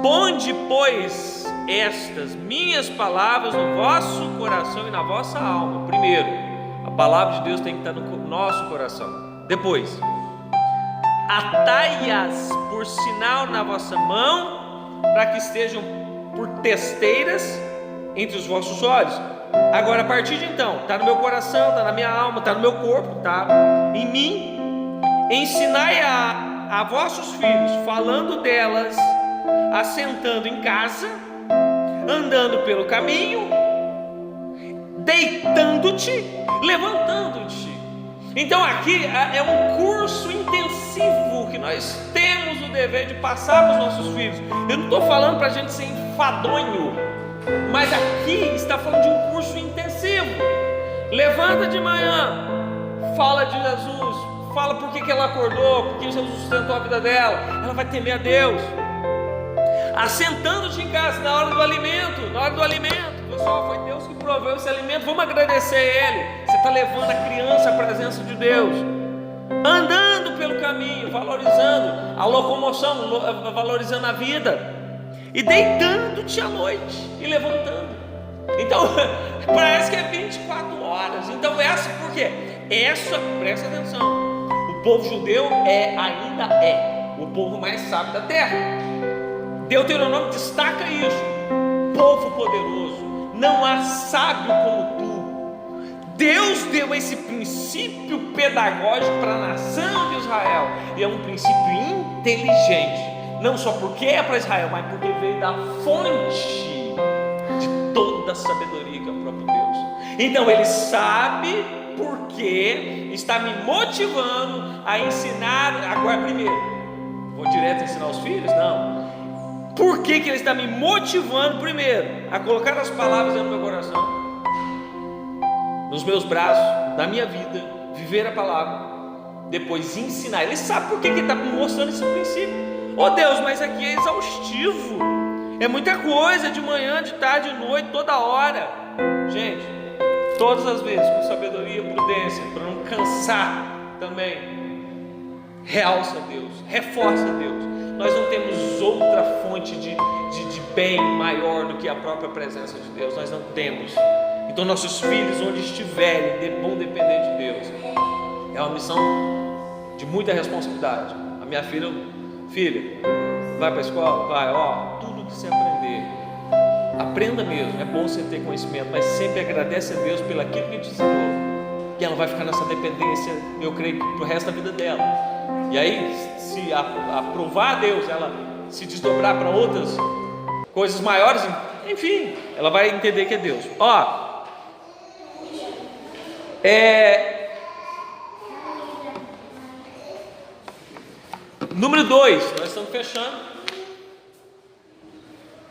ponde, pois, estas minhas palavras no vosso coração e na vossa alma. Primeiro, a palavra de Deus tem que estar no nosso coração. Depois, atai-as por sinal na vossa mão, para que estejam por testeiras entre os vossos olhos. Agora, a partir de então, está no meu coração, está na minha alma, está no meu corpo, está em mim. Ensinai a vossos filhos, falando delas, assentando em casa, andando pelo caminho, deitando-te, levantando-te. Então aqui é um curso intensivo que nós temos o dever de passar para os nossos filhos. Eu não estou falando para a gente ser enfadonho, mas aqui está falando de um curso intensivo. Levanta de manhã, fala de Jesus, fala por que ela acordou, porque Jesus sustentou a vida dela. Ela vai temer a Deus. Assentando-te em casa na hora do alimento, pessoal, foi Deus que proveu esse alimento, vamos agradecer a Ele. Você está levando a criança à presença de Deus. Andando pelo caminho, valorizando a locomoção, valorizando a vida, e deitando-te à noite e levantando. Então parece que é 24 horas. Então por quê? Presta atenção, o povo judeu ainda é o povo mais sábio da terra. Deuteronômio destaca isso. Povo poderoso, não há sábio como tu. Deus deu esse princípio pedagógico para a nação de Israel, e é um princípio inteligente, não só porque é para Israel, mas porque veio da fonte de toda a sabedoria, que é o próprio Deus. Então ele sabe porque está me motivando a ensinar. Agora, primeiro, vou direto ensinar os filhos? Não. Por que ele está me motivando primeiro a colocar as palavras no meu coração, nos meus braços, na minha vida, viver a palavra, depois ensinar? Ele sabe por que ele está me mostrando esse princípio. Oh Deus, mas aqui é exaustivo, é muita coisa, de manhã, de tarde, de noite, toda hora. Gente, todas as vezes, com sabedoria e prudência, para não cansar também, realça Deus, reforça Deus. Nós não temos outra fonte de bem maior do que a própria presença de Deus. Nós não temos. Então nossos filhos, onde estiverem, vão depender de Deus. É uma missão de muita responsabilidade. A minha filha, vai para a escola? Vai, tudo que você aprender, aprenda mesmo, é bom você ter conhecimento, mas sempre agradece a Deus pelo aquilo que te ensinou. E ela vai ficar nessa dependência, eu creio, pro resto da vida dela. E aí, se aprovar a Deus, ela se desdobrar para outras coisas maiores, enfim, ela vai entender que é Deus. Número 2, nós estamos fechando.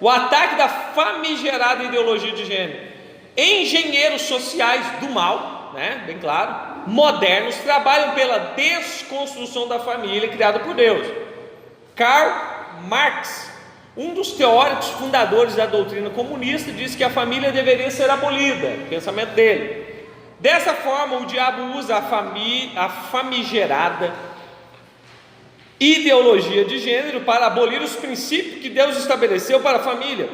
O ataque da famigerada ideologia de gênero. Engenheiros sociais do mal, bem claro, modernos, trabalham pela desconstrução da família criada por Deus. Karl Marx, um dos teóricos fundadores da doutrina comunista, disse que a família deveria ser abolida, o pensamento dele. Dessa forma, o diabo usa a famigerada ideologia de gênero para abolir os princípios que Deus estabeleceu para a família.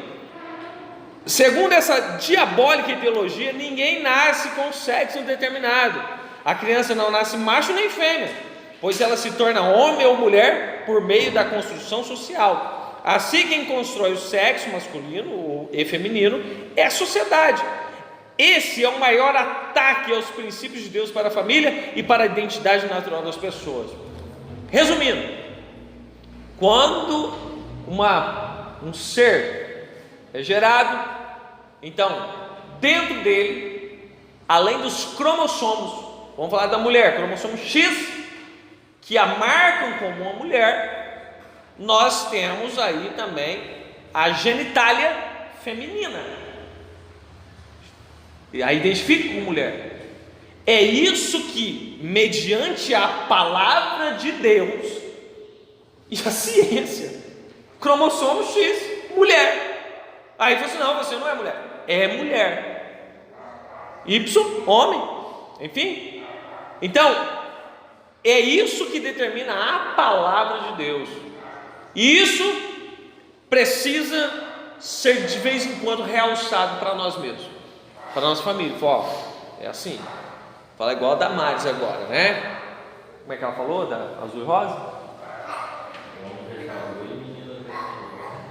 Segundo essa diabólica ideologia, ninguém nasce com sexo determinado. A criança não nasce macho nem fêmea, pois ela se torna homem ou mulher por meio da construção social. Assim, quem constrói o sexo masculino e feminino é a sociedade. Esse é o maior ataque aos princípios de Deus para a família e para a identidade natural das pessoas. Resumindo, quando um ser é gerado, então dentro dele, além dos cromossomos, vamos falar da mulher, cromossomo X, que a marcam como uma mulher, nós temos aí também a genitália feminina, e a identifica como mulher. É isso que, mediante a palavra de Deus e a ciência, cromossomo X, mulher. Aí você não, você não é mulher, é mulher. Y, homem, enfim. Então, é isso que determina a palavra de Deus. E isso precisa ser de vez em quando realçado para nós mesmos, para a nossa família. É assim. Fala igual a Damares agora, né? Como é que ela falou? Da azul e rosa?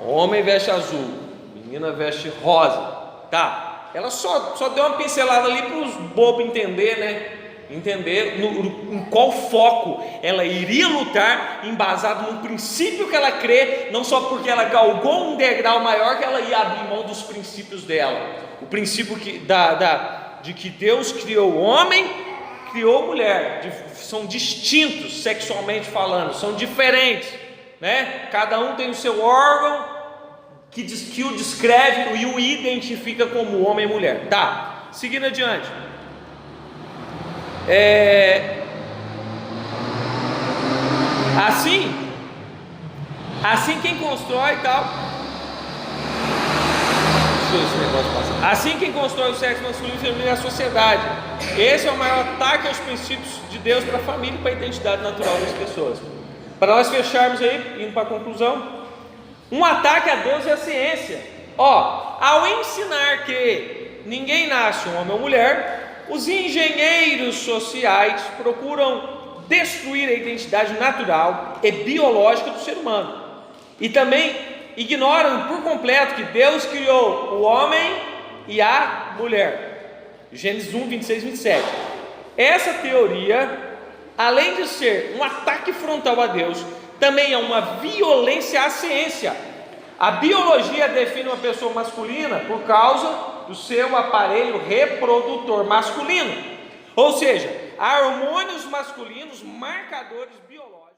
Homem veste azul, menina veste rosa. Tá. Ela só deu uma pincelada ali para os bobos entender, né? Entender em qual foco ela iria lutar, embasado num princípio que ela crê, não só porque ela galgou um degrau maior, que ela ia abrir mão dos princípios dela. O princípio de que Deus criou o homem, criou a mulher, são distintos sexualmente falando, são diferentes, né? Cada um tem o seu órgão que o descreve e o identifica como homem e mulher. Tá, seguindo adiante. Assim quem constrói e tal. Assim quem constrói o sexo masculino e feminino é a sociedade. Esse é o maior ataque aos princípios de Deus para a família e para a identidade natural das pessoas. Para nós fecharmos aí, indo para a conclusão, um ataque a Deus e a ciência. Ao ensinar que ninguém nasce um homem ou mulher, os engenheiros sociais procuram destruir a identidade natural e biológica do ser humano. E também ignoram por completo que Deus criou o homem e a mulher. Gênesis 1, 26 e 27. Essa teoria, além de ser um ataque frontal a Deus, também é uma violência à ciência. A biologia define uma pessoa masculina por causa do seu aparelho reprodutor masculino. Ou seja, há hormônios masculinos, marcadores biológicos.